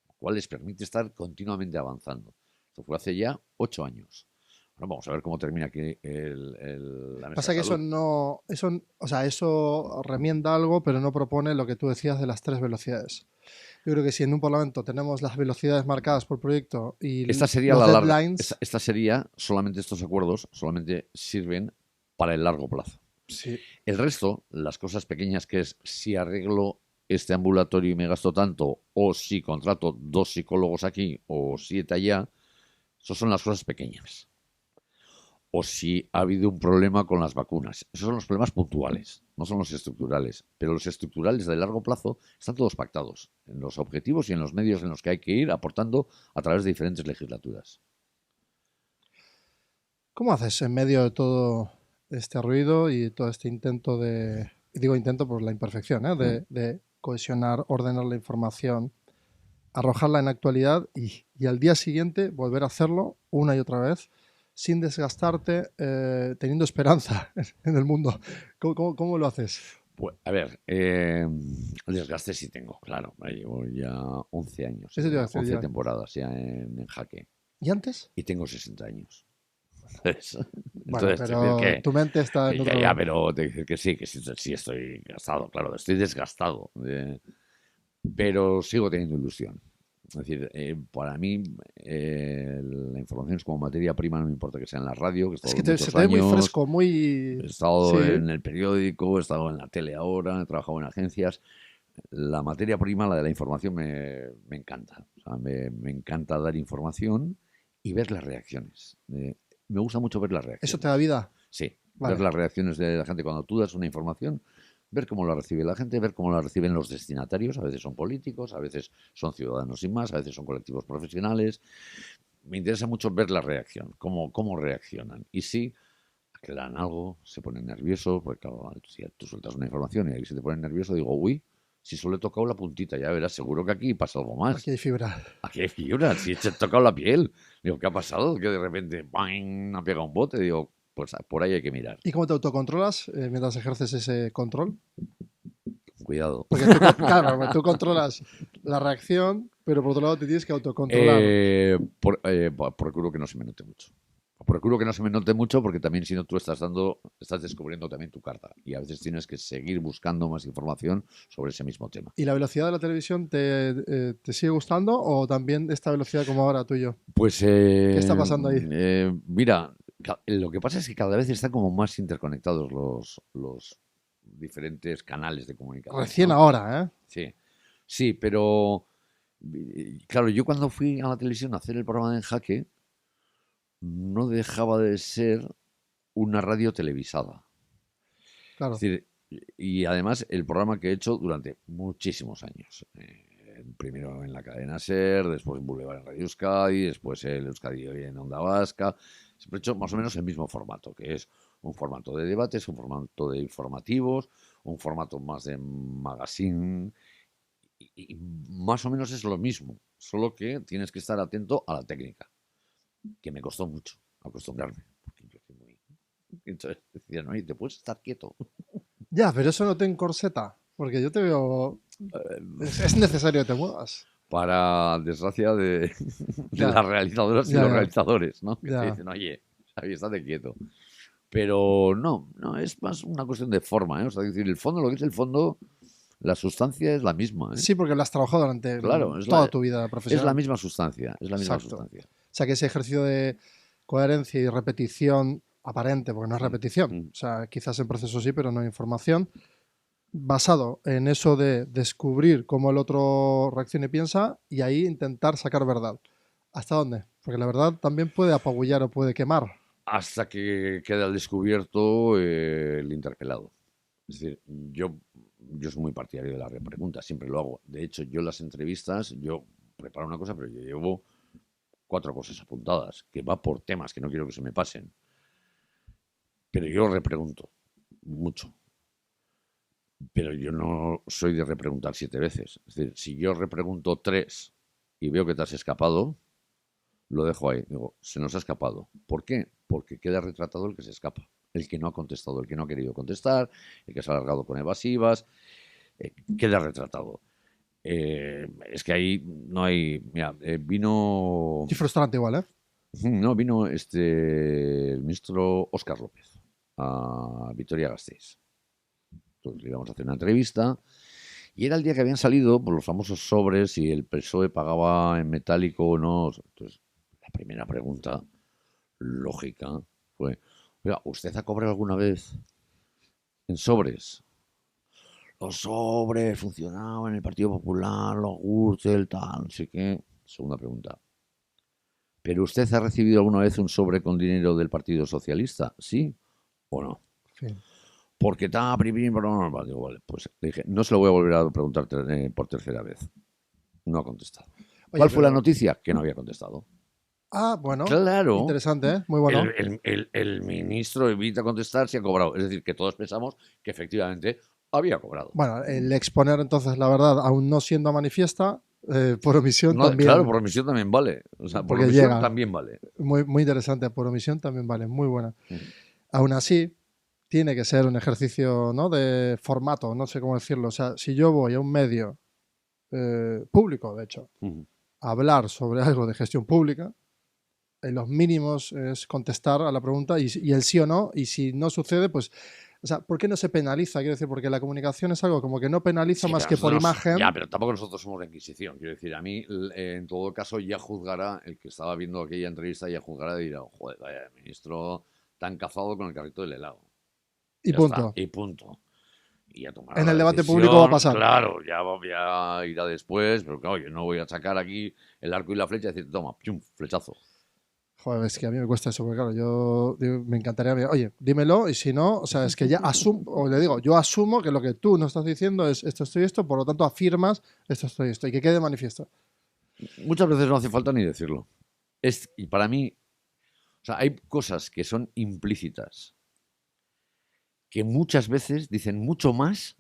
lo cual les permite estar continuamente avanzando. Esto fue hace ya 8 años. Bueno, vamos a ver cómo termina aquí la mesa Pasa de que eso salud. no, o sea, eso remienda algo, pero no propone lo que tú decías de las 3 velocidades. Yo creo que si en un parlamento tenemos las velocidades marcadas por proyecto y Esta sería los la larga. deadlines, Esta sería solamente estos acuerdos, solamente sirven para el largo plazo. sí. El resto, las cosas pequeñas que es si arreglo este ambulatorio y me gasto tanto, o si contrato 2 psicólogos aquí o 7 allá, esas son las cosas pequeñas. O si ha habido un problema con las vacunas. Esos son los problemas puntuales, no son los estructurales. Pero los estructurales de largo plazo están todos pactados en los objetivos y en los medios en los que hay que ir aportando a través de diferentes legislaturas. ¿Cómo haces en medio de todo este ruido y todo este intento de, y digo intento por la imperfección, ¿eh? De cohesionar, ordenar la información, arrojarla en actualidad y al día siguiente volver a hacerlo una y otra vez sin desgastarte, teniendo esperanza en el mundo? ¿Cómo lo haces? Pues, a ver, desgaste sí tengo, claro. Llevo ya 11 años, Eso te iba a ya, decir 11 ya. temporadas ya en Jaque. ¿Y antes? Y tengo 60 años. Bueno, Entonces, te decir pero tu mente está en ya, otro... pero te decir que sí, sí estoy gastado, claro, estoy desgastado. Pero sigo teniendo ilusión. Es decir, para mí la información es como materia prima, no me importa que sea en la radio, que he Es estado que se muchos te ve muy años, fresco, muy... he estado Sí. en el periódico, he estado en la tele ahora, he trabajado en agencias. La materia prima, la de la información, me encanta. O sea, me encanta dar información y ver las reacciones. Me gusta mucho ver las ¿Eso te da reacciones. vida? Sí, ver Vale. las reacciones de la gente cuando tú das una información, ver cómo la recibe la gente, ver cómo la reciben los destinatarios. A veces son políticos, a veces son ciudadanos sin más, a veces son colectivos profesionales. Me interesa mucho ver la reacción, cómo reaccionan. Y si aclaran algo, se ponen nerviosos, porque claro, si tú sueltas una información y ahí se te pone nervioso, digo, uy, si solo he tocado la puntita, ya verás, seguro que aquí pasa algo más. Aquí hay fibra. Aquí hay fibra, si he tocado la piel. Digo, ¿qué ha pasado? Que de repente, ¡bang!, ha pegado un bote. Digo, pues por ahí hay que mirar. ¿Y cómo te autocontrolas mientras ejerces ese control? Cuidado. Porque tú, claro, tú controlas la reacción, pero por otro lado te tienes que autocontrolar. Procuro que no se me note mucho. Procuro que no se me note mucho porque también si no tú estás descubriendo también tu carta y a veces tienes que seguir buscando más información sobre ese mismo tema. ¿Y la velocidad de la televisión te sigue gustando o también esta velocidad como ahora tú y yo? Pues ¿Qué está pasando ahí? mira, lo que pasa es que cada vez están como más interconectados los diferentes canales de comunicación, Recién ¿no? ahora, ¿eh? Sí, sí, pero claro, yo cuando fui a la televisión a hacer el programa de En Jaque, no dejaba de ser una radio televisada. Es Claro. decir, y además el programa que he hecho durante muchísimos años. Primero en la cadena SER, después en Boulevard en Radio Euskadi, después el Euskadi Hoy en Onda Vasca. Siempre he hecho más o menos el mismo formato, que es Un formato de debates, un formato de informativos, un formato más de magazine. Y más o menos es lo mismo, solo que tienes que estar atento a la técnica, que me costó mucho acostumbrarme. Porque yo soy muy... Entonces decían, oye, ¿te puedes estar quieto? Ya, pero eso no te encorseta, porque yo te veo... Es necesario que te muevas. Para desgracia de Ya, las realizadoras y ya, los ya, realizadores, ¿no? Que te ya. dicen, oye, Xavi, estate quieto. Pero no, es más una cuestión de forma, ¿eh? O sea, es decir, el fondo, lo que es el fondo, la sustancia es la misma, ¿eh? Sí, porque lo has trabajado durante Claro, toda tu vida es la profesional. misma sustancia, es la misma Exacto. O sustancia. sea, que ese ejercicio de coherencia y repetición aparente, porque no es Mm, repetición. mm. O sea, quizás en proceso sí, pero no en información. Basado en eso de descubrir cómo el otro reacciona y piensa y ahí intentar sacar verdad. ¿Hasta dónde? Porque la verdad también puede apabullar o puede quemar. Hasta que queda al descubierto el interpelado. Es decir, yo soy muy partidario de la repregunta, siempre lo hago. De hecho, yo las entrevistas, yo preparo una cosa, pero yo llevo 4 cosas apuntadas, que va por temas que no quiero que se me pasen. Pero yo repregunto mucho. Pero yo no soy de repreguntar 7 veces. Es decir, si yo repregunto 3 y veo que te has escapado, lo dejo ahí. Digo, se nos ha escapado. ¿Por qué? Porque queda retratado el que se escapa. El que no ha contestado, el que no ha querido contestar, el que se ha alargado con evasivas, queda retratado. Es que ahí no hay. Mira, vino. Y frustrante igual, ¿eh? No, vino el ministro Óscar López a Vitoria-Gasteiz. Entonces le íbamos a hacer una entrevista y era el día que habían salido por los famosos sobres y el PSOE pagaba en metálico o no. Entonces, la primera pregunta lógica fue: oiga, ¿usted ha cobrado alguna vez en sobres? Los sobres funcionaban en el Partido Popular, los Gürtel, tal, no sé qué. Segunda pregunta. ¿Pero usted ha recibido alguna vez un sobre con dinero del Partido Socialista? ¿Sí o no? Fin. Porque está primero, no, digo, vale, pues le dije, no se lo voy a volver a preguntar por tercera vez. No ha contestado. Oye, ¿Cuál fue la pero... noticia? Que no había contestado. Ah, bueno. Claro, Interesante, ¿eh? Muy bueno. el ministro evita contestar si ha cobrado. Es decir, que todos pensamos que efectivamente había cobrado. Bueno, el exponer entonces la verdad, aún no siendo manifiesta, por omisión No, claro, también, por omisión también vale. O sea, por porque omisión llega. también vale. Muy, muy interesante, por omisión también vale, muy buena. Mm, Aún así, tiene que ser un ejercicio, ¿no?, de formato, no sé cómo decirlo. O sea, si yo voy a un medio público, de hecho, mm. a hablar sobre algo de gestión pública, en los mínimos es contestar a la pregunta y el sí o no, y si no sucede, pues, o sea, ¿por qué no se penaliza? Quiero decir, porque la comunicación es algo como que no penaliza Sí, más pero que por nosotros, ya, imagen. pero tampoco nosotros somos la Inquisición. Quiero decir, a mí, en todo caso, ya juzgará, el que estaba viendo aquella entrevista, ya juzgará y dirá, joder, vaya, el ministro tan cazado con el carrito del helado. Y Ya está, punto. y punto. Y ya tomará En la el debate público va a decisión, pasar. claro, ya irá después, pero claro, yo no voy a sacar aquí el arco y la flecha y decir, toma, pum, flechazo. Joder, es que a mí me cuesta eso, porque claro, me encantaría, oye, dímelo, y si no, o sea, es que ya asumo, o le digo, yo asumo que lo que tú no estás diciendo es esto, esto y esto, por lo tanto afirmas esto, esto y esto, y que quede manifiesto. Muchas veces no hace falta ni decirlo. Y para mí, o sea, hay cosas que son implícitas, que muchas veces dicen mucho más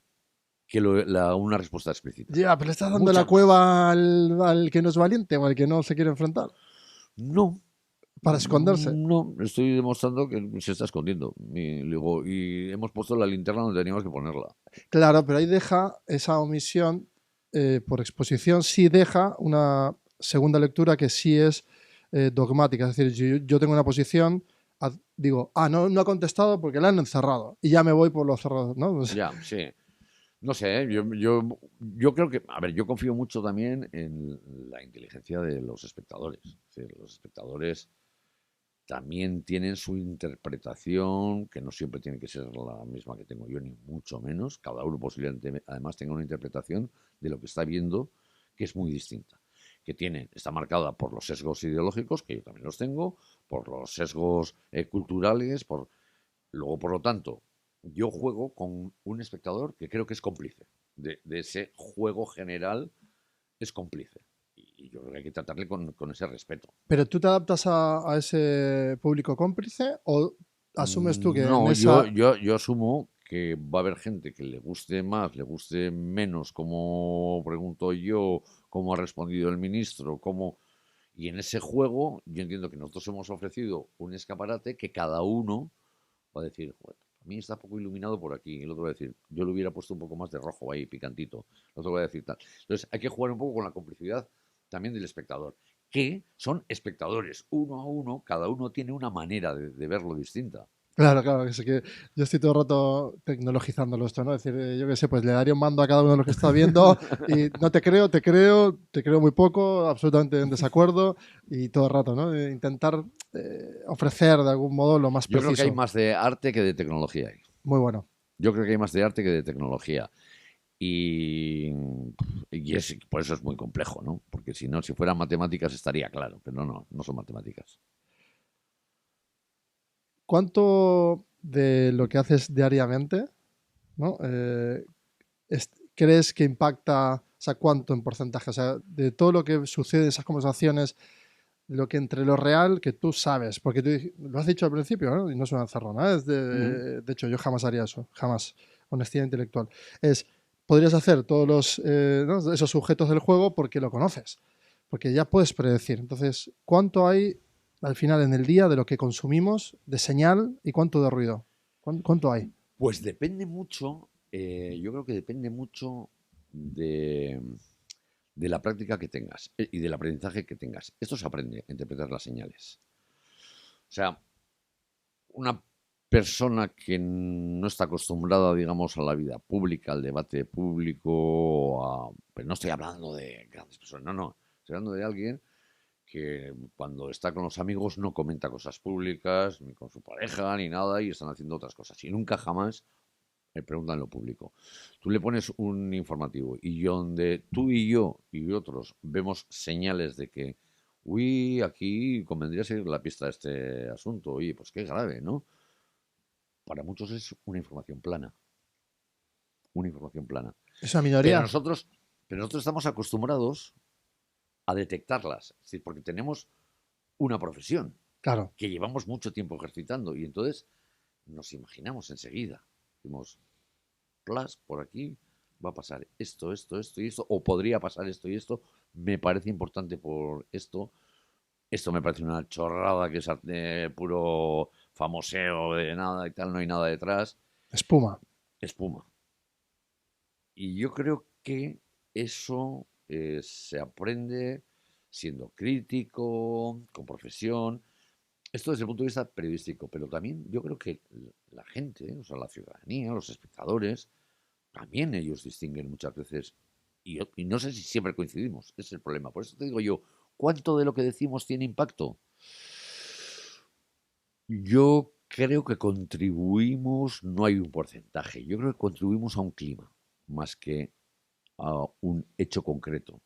que una respuesta explícita. Ya, pero le estás dando la Muchas más. cueva al que no es valiente o al que no se quiere enfrentar, No, para esconderse. no, estoy demostrando que se está escondiendo. Y hemos puesto la linterna donde teníamos que ponerla. Claro, pero ahí deja esa omisión, por exposición, sí deja una segunda lectura que sí es dogmática. Es decir, yo tengo una posición, digo, no, no ha contestado porque la han encerrado y ya me voy por los cerrados, ¿no? Pues, Ya, sí. No sé, ¿eh? Yo creo que, a ver, yo confío mucho también en la inteligencia de los espectadores. Es decir, los espectadores también tienen su interpretación, que no siempre tiene que ser la misma que tengo yo, ni mucho menos. Cada uno posiblemente además tenga una interpretación de lo que está viendo que es muy distinta. Está marcada por los sesgos ideológicos, que yo también los tengo, por los sesgos culturales, luego, por lo tanto, yo juego con un espectador que creo que es cómplice de ese juego general, es cómplice. Y yo creo que hay que tratarle con ese respeto. pero tú te adaptas a ese público cómplice o asumes tú que en No, esa... yo asumo que va a haber gente que le guste más, le guste menos, como pregunto yo, cómo ha respondido el ministro, cómo... Y en ese juego yo entiendo que nosotros hemos ofrecido un escaparate que cada uno va a decir, "Joder, a mí está poco iluminado por aquí". El otro va a decir, yo le hubiera puesto un poco más de rojo ahí, picantito. El otro va a decir tal. Entonces hay que jugar un poco con la complicidad también del espectador, que son espectadores, uno a uno, cada uno tiene una manera de verlo distinta. Claro, claro, que sé que yo estoy todo el rato tecnologizándolo esto, ¿no? Es decir, yo qué sé, pues le daría un mando a cada uno de los que está viendo y no te creo, te creo muy poco, absolutamente en desacuerdo y todo el rato, ¿no? Intentar ofrecer de algún modo lo más Yo creo que hay preciso. más de arte que de tecnología ahí. Muy bueno. Yo creo que hay más de arte que de tecnología. Y, por eso es muy complejo, ¿no? Porque si no, si fueran matemáticas estaría claro, pero no, no son matemáticas. ¿Cuánto de lo que haces diariamente, ¿no? ¿Crees que impacta, o sea, cuánto en porcentaje? O sea, de todo lo que sucede en esas conversaciones, lo que entre lo real que tú sabes, porque tú lo has dicho al principio, ¿no? Y no es una encerrona, es Ujú. de hecho yo jamás haría eso, jamás, honestidad intelectual. Es, podrías hacer todos los, ¿no? esos sujetos del juego porque lo conoces, porque ya puedes predecir. Entonces, ¿cuánto hay al final en el día de lo que consumimos de señal y cuánto de ruido? ¿Cuánto hay? Pues depende mucho, yo creo que depende mucho de, de la práctica que tengas y del aprendizaje que tengas. Esto se aprende a interpretar las señales. O sea, una persona que no está acostumbrada, digamos, a la vida pública, al debate público, pero no estoy hablando de grandes personas, no, no, estoy hablando de alguien que cuando está con los amigos no comenta cosas públicas, ni con su pareja, ni nada, y están haciendo otras cosas. Y nunca jamás me preguntan lo público. Tú le pones un informativo y donde tú y yo y otros vemos señales de que, uy, aquí convendría seguir la pista de este asunto, oye, pues qué grave, ¿no? Para muchos es una información plana. ¿Es una Pero minoría? nosotros, pero nosotros estamos acostumbrados a detectarlas, es decir, porque tenemos una profesión Claro. que llevamos mucho tiempo ejercitando y entonces nos imaginamos enseguida. Decimos, plas, por aquí va a pasar esto, esto, esto y esto, o podría pasar esto y esto, me parece importante por esto me parece una chorrada que es puro famoseo de nada y tal, no hay nada detrás, Espuma. espuma. Y yo creo que eso se aprende siendo crítico, con profesión. Esto desde el punto de vista periodístico, pero también yo creo que la gente, o sea, la ciudadanía, los espectadores, también ellos distinguen muchas veces, y no sé si siempre coincidimos, ese es el problema. Por eso te digo yo, ¿cuánto de lo que decimos tiene impacto? Yo creo que contribuimos, no hay un porcentaje, yo creo que contribuimos a un clima, más que a un hecho concreto.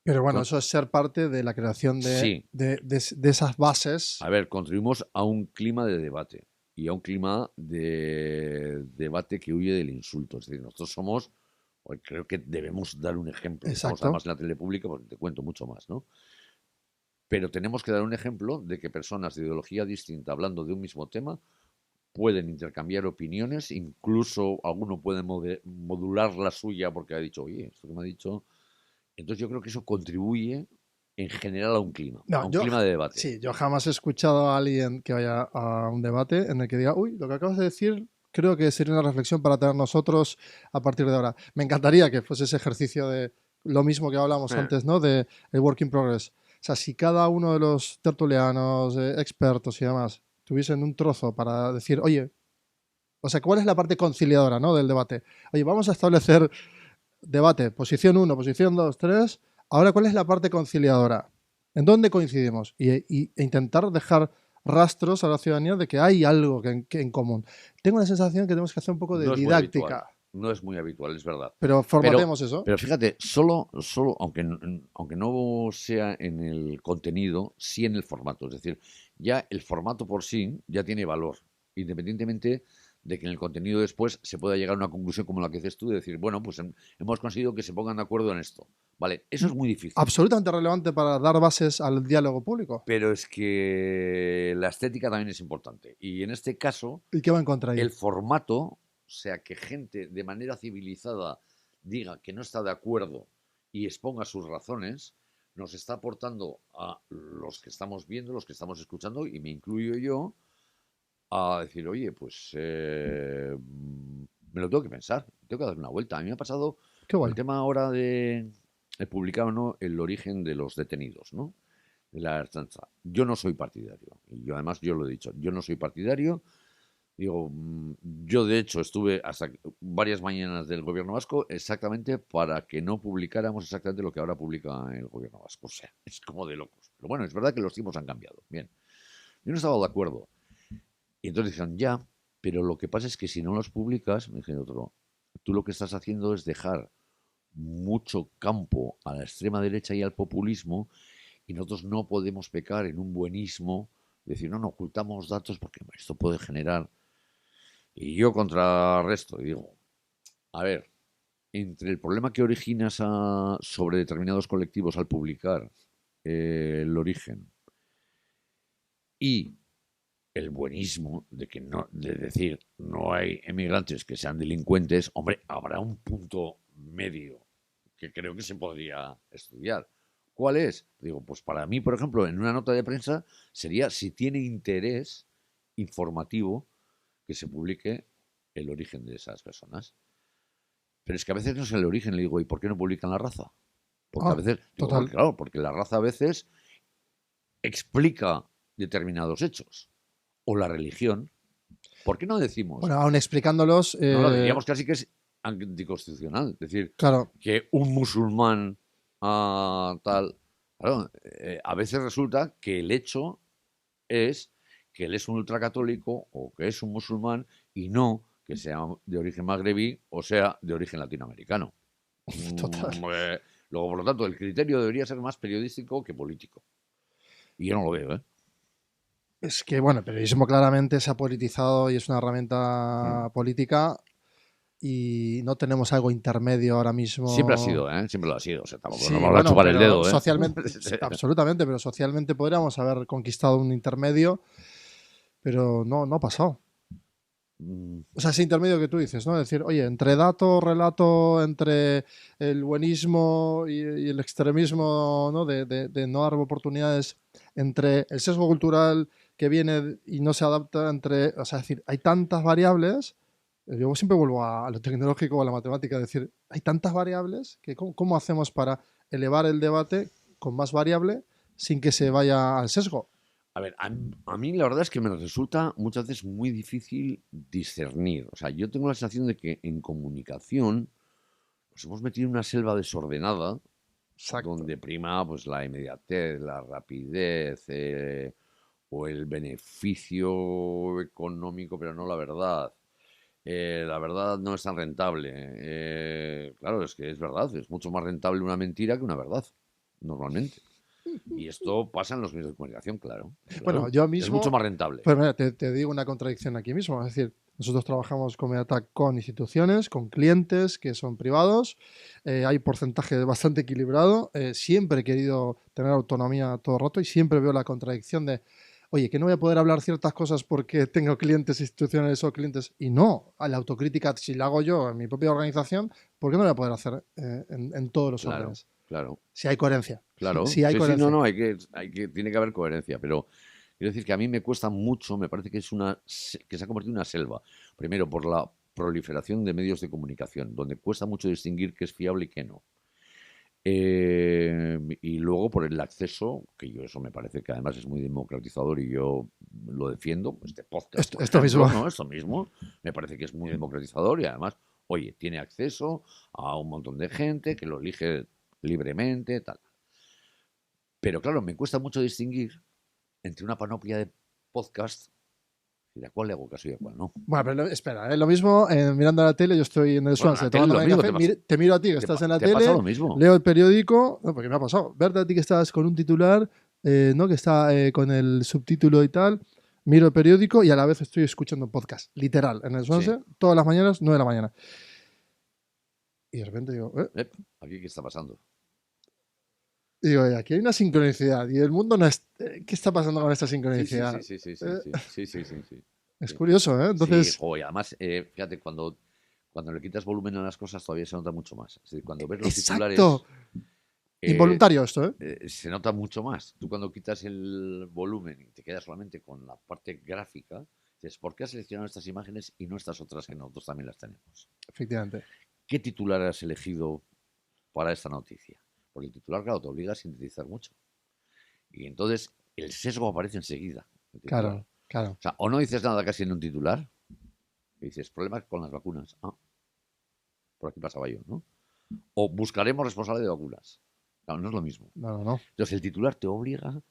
Pero bueno, Con- eso es ser parte de la creación sí, de esas bases. a ver, contribuimos a un clima de debate y a un clima de debate que huye del insulto. Es decir, nosotros somos, pues, creo que debemos dar un ejemplo. Estamos Exacto. además en la tele pública, porque te cuento mucho más, ¿no? Pero tenemos que dar un ejemplo de que personas de ideología distinta, hablando de un mismo tema, pueden intercambiar opiniones, incluso alguno puede modular la suya porque ha dicho, oye, esto que me ha dicho. Entonces yo creo que eso contribuye en general a No, un clima de debate. sí, yo jamás he escuchado a alguien que vaya a un debate en el que diga, uy, lo que acabas de decir creo que sería una reflexión para tener nosotros a partir de ahora. Me encantaría que fuese ese ejercicio de lo mismo que hablamos Eh, antes, ¿no? De el work in progress. O sea, si cada uno de los tertulianos, expertos y demás, tuviesen un trozo para decir, oye, o sea, ¿cuál es la parte conciliadora, ¿no? Del debate? Oye, vamos a establecer debate, posición uno, posición 2, 3. Ahora, ¿cuál es la parte conciliadora? ¿En dónde coincidimos? E intentar dejar rastros a la ciudadanía de que hay algo que en común. Tengo la sensación que tenemos que hacer un poco de no es muy habitual, didáctica, no es muy habitual, es verdad. pero Pero, formatemos eso. pero fíjate, solo aunque no sea en el contenido, sí en el formato. Es decir, ya el formato por sí ya tiene valor, independientemente de que en el contenido después se pueda llegar a una conclusión como la que dices tú, de decir, bueno, pues hemos conseguido que se pongan de acuerdo en esto. Vale, eso es muy difícil. Absolutamente relevante para dar bases al diálogo público. Pero es que la estética también es importante. Y en este caso, ¿Y qué va en contra ahí? el formato, o sea, que gente de manera civilizada diga que no está de acuerdo y exponga sus razones, nos está aportando a los que estamos viendo, los que estamos escuchando, y me incluyo yo, a decir, oye, pues me lo tengo que pensar, tengo que dar una vuelta. A mí me ha pasado Qué con el bueno. tema ahora de... He publicado, ¿no?, el origen de los detenidos, ¿no?, de la Ertzaintza. Yo no soy partidario, y yo además yo lo he dicho, yo no soy partidario. Digo, yo de hecho estuve hasta varias mañanas del gobierno vasco exactamente para que no publicáramos exactamente lo que ahora publica el gobierno vasco. O sea, es como de locos. Pero bueno, es verdad que los tiempos han cambiado. Bien, yo no estaba de acuerdo. Y entonces dijeron, ya, pero lo que pasa es que si no los publicas, me dijeron otro, tú lo que estás haciendo es dejar mucho campo a la extrema derecha y al populismo, y nosotros no podemos pecar en un buenismo, decir, no, no ocultamos datos porque esto puede generar... Y yo contrarresto y digo, a ver, entre el problema que originas sobre determinados colectivos al publicar el origen y el buenismo de que no, de decir no hay emigrantes que sean delincuentes, hombre, habrá un punto medio que creo que se podría estudiar. ¿Cuál es? Digo, pues para mí, por ejemplo, en una nota de prensa sería si tiene interés informativo que se publique el origen de esas personas. Pero es que a veces no es el origen, le digo, ¿y por qué no publican la raza? Porque a Ah, veces, digo, total. porque, claro, porque la raza a veces explica determinados hechos. O la religión. ¿Por qué no decimos? Bueno, aún explicándolos... No lo diríamos casi que es anticonstitucional. Es decir, claro, que un musulmán tal... Claro, a veces resulta que el hecho es que él es un ultracatólico o que es un musulmán y no que sea de origen magrebí o sea de origen latinoamericano. total. Luego, por lo tanto, el criterio debería ser más periodístico que político. Y yo no lo veo, ¿eh? Es que, bueno, el periodismo claramente se ha politizado y es una herramienta política y no tenemos algo intermedio ahora Siempre ha mismo. sido, ¿eh? Siempre lo ha sido. O sea, tampoco nos Sí, vamos a bueno, chupar el pero dedo, ¿eh? socialmente, absolutamente, pero socialmente podríamos haber conquistado un intermedio, pero no, no ha pasado. O sea, ese intermedio que tú dices, ¿no? Es decir, oye, entre dato, relato, entre el buenismo y el extremismo, ¿no? De no dar oportunidades, entre el sesgo cultural que viene y no se adapta, entre, o sea, es decir, hay tantas variables. Yo siempre vuelvo a lo tecnológico o a la matemática, es decir, hay tantas variables que ¿cómo hacemos para elevar el debate con más variable sin que se vaya al sesgo? A ver, a mí la verdad es que me resulta muchas veces muy difícil discernir. O sea, yo tengo la sensación de que en comunicación nos hemos metido en una selva desordenada Exacto. donde prima pues la inmediatez, la rapidez o el beneficio económico, pero no la verdad. La verdad no es tan rentable. Claro, es que es verdad, es mucho más rentable una mentira que una verdad, normalmente. Y esto pasa en los medios de comunicación, claro. Bueno, Claro. yo Es mucho mismo, más rentable. pues mira, te digo una contradicción aquí mismo. Es decir, nosotros trabajamos con Mediatak con instituciones, con clientes que son privados. Hay porcentaje bastante equilibrado. Siempre he querido tener autonomía todo el rato y siempre veo la contradicción de, oye, que no voy a poder hablar ciertas cosas porque tengo clientes institucionales o clientes. Y no, a la autocrítica, si la hago yo en mi propia organización, ¿por qué no voy a poder hacer en todos los Claro, órdenes? claro, Si hay coherencia. claro. Si hay Sí, sí, no, coherencia. no, tiene que haber coherencia, pero quiero decir que a mí me cuesta mucho, me parece que que se ha convertido en una selva. Primero, por la proliferación de medios de comunicación, donde cuesta mucho distinguir qué es fiable y qué no. Y luego por el acceso, que yo eso me parece que además es muy democratizador y yo lo defiendo, este podcast, por Esto ejemplo, mismo. ¿no? Esto mismo, me parece que es muy democratizador y además, oye, tiene acceso a un montón de gente que lo elige libremente, tal. Pero claro, me cuesta mucho distinguir entre una panoplia de podcasts y a cuál le hago caso y a cuál no. Bueno, pero espera, lo mismo, mirando la tele, yo estoy en el Bueno, Swansea la tele lo tomándome mismo café, te miro a ti que estás en la te pasa tele, lo mismo. leo el periódico, no, porque me ha pasado, verte a ti que estás con un titular, ¿no? Que está con el subtítulo y tal, miro el periódico y a la vez estoy escuchando un podcast, literal, en el Sí. Swansea, todas las mañanas, 9 de la mañana. Y de repente digo, ¿Aquí qué está pasando? Y digo, "Oye, aquí hay una sincronicidad y el mundo no es... ¿Qué está pasando con esta Sí, sí, sincronicidad? sí, sí, sí, sí, Eh, sí, sí, sí, sí, sí. es Sí, curioso, ¿eh? sí, Entonces, jo, y además, fíjate, cuando le quitas volumen a las cosas todavía se nota mucho más. Es decir, cuando ves los exacto. titulares, eh, Involuntario esto, ¿eh? se nota mucho más. Tú cuando quitas el volumen y te quedas solamente con la parte gráfica, dices, ¿por qué has seleccionado estas imágenes y no estas otras que nosotros también las tenemos? Efectivamente. ¿Qué titular has elegido para esta noticia? Porque el titular, claro, te obliga a sintetizar mucho. Y entonces el sesgo aparece enseguida, el titular. Claro, claro. O sea, o no dices nada casi en un titular, y dices, problemas con las vacunas. Ah, por aquí pasaba yo, ¿no? O buscaremos responsable de vacunas. Claro, no es lo mismo. No, no, no. Entonces el titular te obliga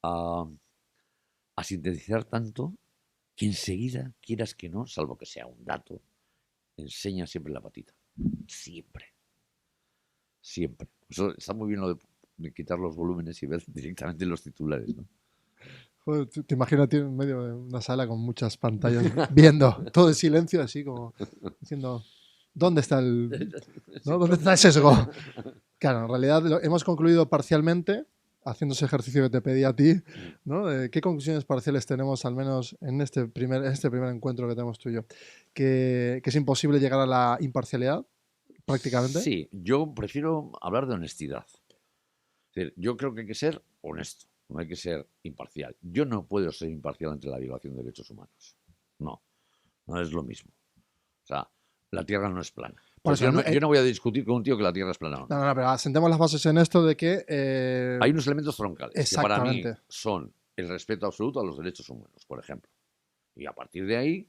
a, a sintetizar tanto que enseguida, quieras que no, salvo que sea un dato, enseña siempre la patita. Siempre. Siempre. Eso está muy bien lo de quitar los volúmenes y ver directamente los titulares, ¿no? Joder, te imaginas a ti en medio de una sala con muchas pantallas viendo todo en silencio, así como diciendo, ¿dónde está ¿no? ¿Dónde está el sesgo? Claro, en realidad hemos concluido parcialmente, haciendo ese ejercicio que te pedí a ti, ¿no? ¿Qué conclusiones parciales tenemos, al menos en este primer encuentro que tenemos tú y yo? Que es imposible llegar a la imparcialidad, prácticamente. Sí, yo prefiero hablar de honestidad. Es decir, yo creo que hay que ser honesto, no hay que ser imparcial. Yo no puedo ser imparcial ante la violación de derechos humanos. No, no es lo mismo. O sea, la Tierra no es plana. Por Pues eso, yo no, no, yo no voy a discutir con un tío que la Tierra es plana o no, no. no, pero asentemos las bases en esto de que... Hay unos elementos troncales que para mí exactamente. son el respeto absoluto a los derechos humanos, por ejemplo. Y a partir de ahí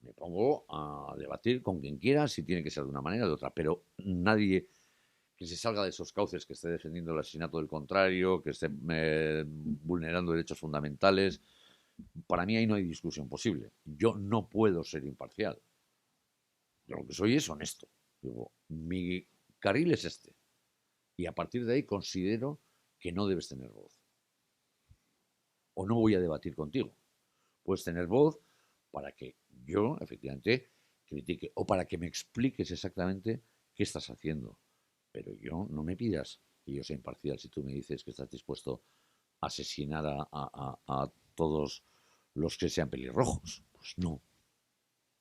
me pongo a debatir con quien quiera si tiene que ser de una manera o de otra. Pero nadie que se salga de esos cauces, que esté defendiendo el asesinato del contrario, que esté vulnerando derechos fundamentales, para mí ahí no hay discusión posible. Yo no puedo ser imparcial. Yo lo que soy es honesto. Digo, mi carril es este. Y a partir de ahí considero que no debes tener voz. O no voy a debatir contigo. Puedes tener voz para que yo, efectivamente, critique o para que me expliques exactamente qué estás haciendo. Pero yo no me pidas que yo sea imparcial si tú me dices que estás dispuesto a asesinar a todos los que sean pelirrojos. Pues no,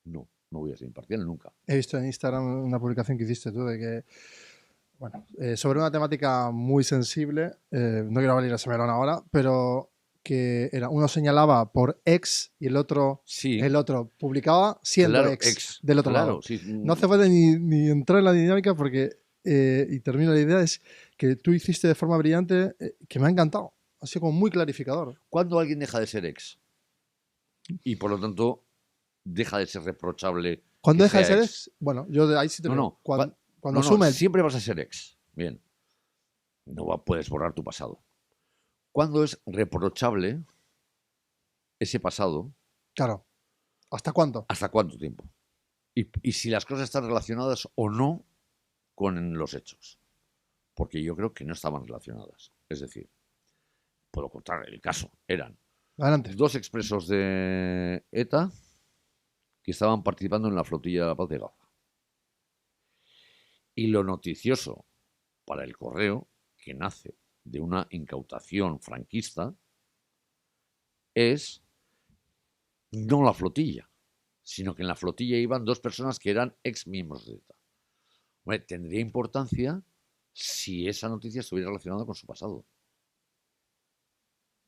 no voy a ser imparcial nunca. He visto en Instagram una publicación que hiciste tú de que, bueno, sobre una temática muy sensible, no quiero abrir ese melón ahora, pero que era, uno señalaba por ex y Sí, el otro publicaba siendo claro, ex del otro claro, lado. sí. No hace falta ni entrar en la dinámica porque, y termino la idea, es que tú hiciste de forma brillante, que me ha encantado. Ha sido como muy clarificador. ¿Cuándo alguien deja de ser ex? Y por lo tanto deja de ser reprochable Cuando que deja de sea ser ex. ex, bueno, yo ahí sí te No, lo digo. no, Cuando no, asume el... siempre vas a ser ex. Bien, puedes borrar tu pasado. ¿Cuándo es reprochable ese pasado? Claro, ¿hasta cuánto? ¿Hasta cuánto tiempo? Y si las cosas están relacionadas o no con los hechos. Porque yo creo que no estaban relacionadas. Es decir, puedo contar el caso. Eran Adelante. dos expresos de ETA que estaban participando en la flotilla de la paz de Gaza. Y lo noticioso para el correo, que nace de una incautación franquista, es no la flotilla, sino que en la flotilla iban dos personas que eran ex miembros de ETA. Bueno, tendría importancia si esa noticia estuviera relacionada con su pasado.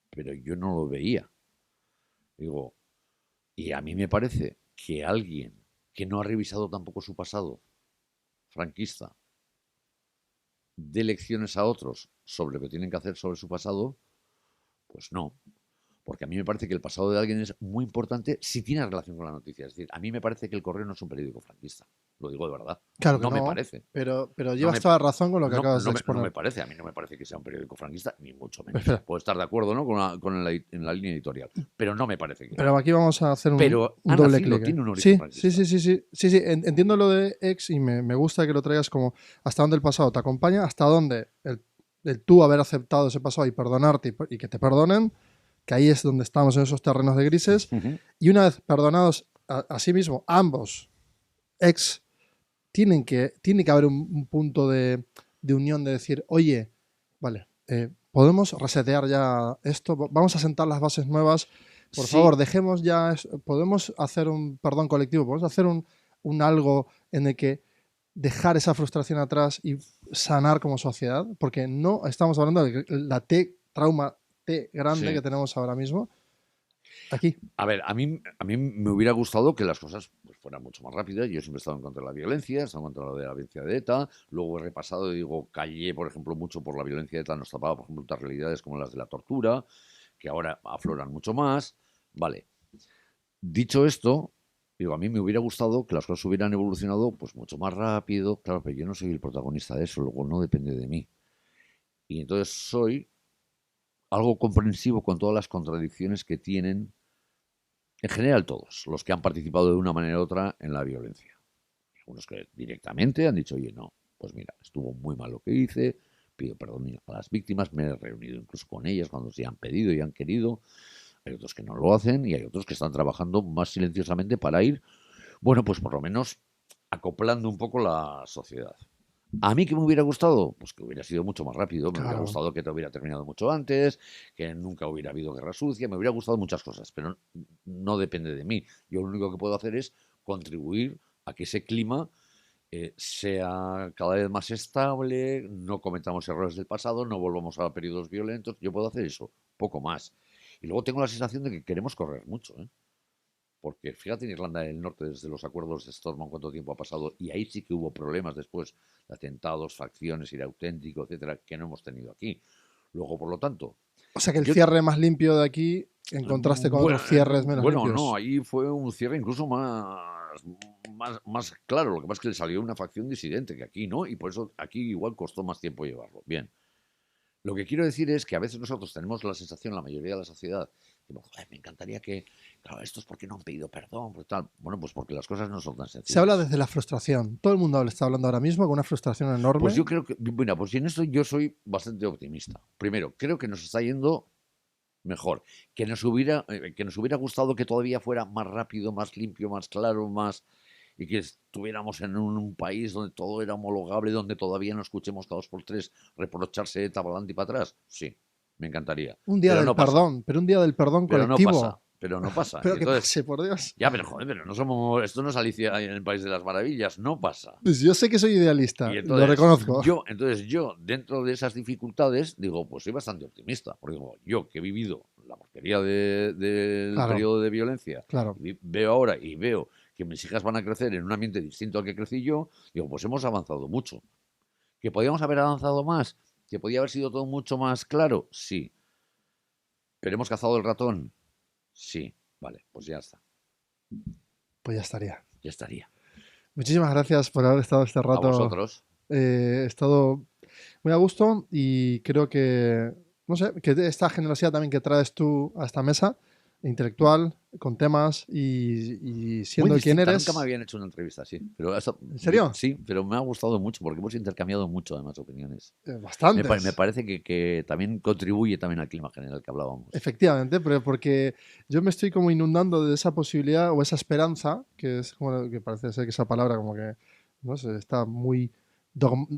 Pero yo no lo veía. Digo, y a mí me parece que alguien que no ha revisado tampoco su pasado franquista dé lecciones a otros sobre lo que tienen que hacer sobre su pasado, pues no. Porque a mí me parece que el pasado de alguien es muy importante si tiene relación con la noticia. Es decir, a mí me parece que El Correo no es un periódico franquista. Lo digo de verdad. Claro que No me no, parece. pero No llevas me, toda la razón con lo que no, acabas no de me, no me exponer. parece. A mí no me parece que sea un periódico franquista, ni mucho menos. Espera, Puedo estar de acuerdo, ¿no? En la línea editorial. Pero no me parece que. pero aquí vamos a hacer Pero un ha doble nacido, clic. tiene un origen Sí, sí, franquista. sí, sí, sí, sí, sí. Entiendo lo de ex y me gusta que lo traigas como hasta dónde el pasado te acompaña, hasta dónde el tú haber aceptado ese pasado y perdonarte y que te perdonen, que ahí es donde estamos en esos terrenos de grises. Y una vez perdonados a sí mismo, ambos ex, tiene que haber un punto de unión de decir, oye, vale, podemos resetear ya esto, vamos a sentar las bases nuevas. Por Sí. favor, dejemos ya, podemos hacer un perdón colectivo, podemos hacer un algo en el que dejar esa frustración atrás y sanar como sociedad, porque no estamos hablando de la trauma T grande Sí. que tenemos ahora mismo aquí. A ver, a mí me hubiera gustado que las cosas pues, fueran mucho más rápidas. Yo siempre he estado en contra de la violencia, he estado en contra de la violencia de ETA. Luego he repasado y digo, callé, por ejemplo, mucho por la violencia de ETA. Nos tapaba, por ejemplo, otras realidades como las de la tortura, que ahora afloran mucho más. Vale. Dicho esto, digo, a mí me hubiera gustado que las cosas hubieran evolucionado pues mucho más rápido. Claro, pero yo no soy el protagonista de eso, luego no depende de mí. Y entonces soy algo comprensivo con todas las contradicciones que tienen en general todos los que han participado de una manera u otra en la violencia. Algunos que directamente han dicho, oye, no, pues mira, estuvo muy mal lo que hice, pido perdón a las víctimas, me he reunido incluso con ellas cuando se han pedido y han querido. Hay otros que no lo hacen y hay otros que están trabajando más silenciosamente para ir, bueno, pues por lo menos acoplando un poco la sociedad. ¿A mí qué me hubiera gustado? Pues que hubiera sido mucho más rápido. Me hubiera Claro. gustado que te hubiera terminado mucho antes, que nunca hubiera habido guerra sucia. Me hubiera gustado muchas cosas, pero no depende de mí. Yo lo único que puedo hacer es contribuir a que ese clima sea cada vez más estable, no cometamos errores del pasado, no volvamos a periodos violentos. Yo puedo hacer eso, poco más. Y luego tengo la sensación de que queremos correr mucho, ¿eh? Porque fíjate en Irlanda del Norte, desde los acuerdos de Stormont, cuánto tiempo ha pasado, y ahí sí que hubo problemas después de atentados, facciones, ir auténtico, etcétera, que no hemos tenido aquí. Luego, por lo tanto, O sea que el yo, cierre más limpio de aquí, en contraste con otros cierres menos bueno, no, limpios. ahí fue un cierre incluso más claro. Lo que pasa es que le salió una facción disidente, que aquí no, y por eso aquí igual costó más tiempo llevarlo. Bien. Lo que quiero decir es que a veces nosotros tenemos la sensación, la mayoría de la sociedad, que me encantaría que, claro, esto es porque no han pedido perdón, por tal. Bueno, pues porque las cosas no son tan Se habla sencillas. desde la frustración. Todo el mundo le está hablando ahora mismo con una frustración Pues enorme. yo creo que, bueno, pues en esto yo soy bastante optimista. Primero, creo que nos está yendo mejor. Que nos hubiera gustado que todavía fuera más rápido, más limpio, más claro, más y que estuviéramos en un país donde todo era homologable, donde todavía no escuchemos cada dos por tres reprocharse ETA para adelante y para atrás. Sí, me encantaría. Un día Pero del no pasa. perdón, pero un día del perdón Pero no pasa. colectivo. Pero no pasa. Y Pero que entonces, pase, por Dios. ya, pero joder, pero no somos. Esto no es Alicia en el País de las Maravillas. No pasa. Pues yo sé que soy Y idealista, lo entonces reconozco. yo, dentro de esas dificultades, digo, pues soy bastante optimista. Porque digo, yo que he vivido la porquería del Claro, periodo de violencia, claro. veo ahora y veo que mis hijas van a crecer en un ambiente distinto al que crecí yo, digo, pues hemos avanzado mucho. ¿Que podíamos haber avanzado más? ¿Que podía haber sido todo mucho más claro? Sí. ¿Pero hemos cazado el ratón? Sí. Vale, pues ya está. Pues ya estaría. Ya estaría. Muchísimas gracias por haber estado este A rato. vosotros. He estado muy a gusto y creo que, no sé, que esta generosidad también que traes tú a esta mesa, intelectual, con temas y Muy siendo quien distinta, nunca me eres. habían hecho una entrevista así. Pero ¿En serio? sí, pero me ha gustado mucho porque hemos intercambiado mucho además opiniones. Me Bastantes. parece que también contribuye también al clima general que hablábamos. Efectivamente, pero porque yo me estoy como inundando de esa posibilidad o esa esperanza, que es como que parece ser que esa palabra como que, no sé, está muy,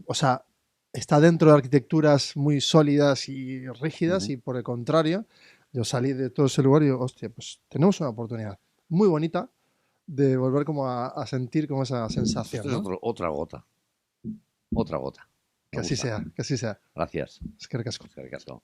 o sea, está dentro de arquitecturas muy sólidas y rígidas Ujú. y por el contrario, yo salí de todo ese lugar y digo, hostia, pues tenemos una oportunidad muy bonita de volver como a sentir como esa sensación, Esto es ¿no? otra gota. Otra gota. Me Que así gusta. sea, que así sea. Gracias. Es que ricasco. Eskerrik asko.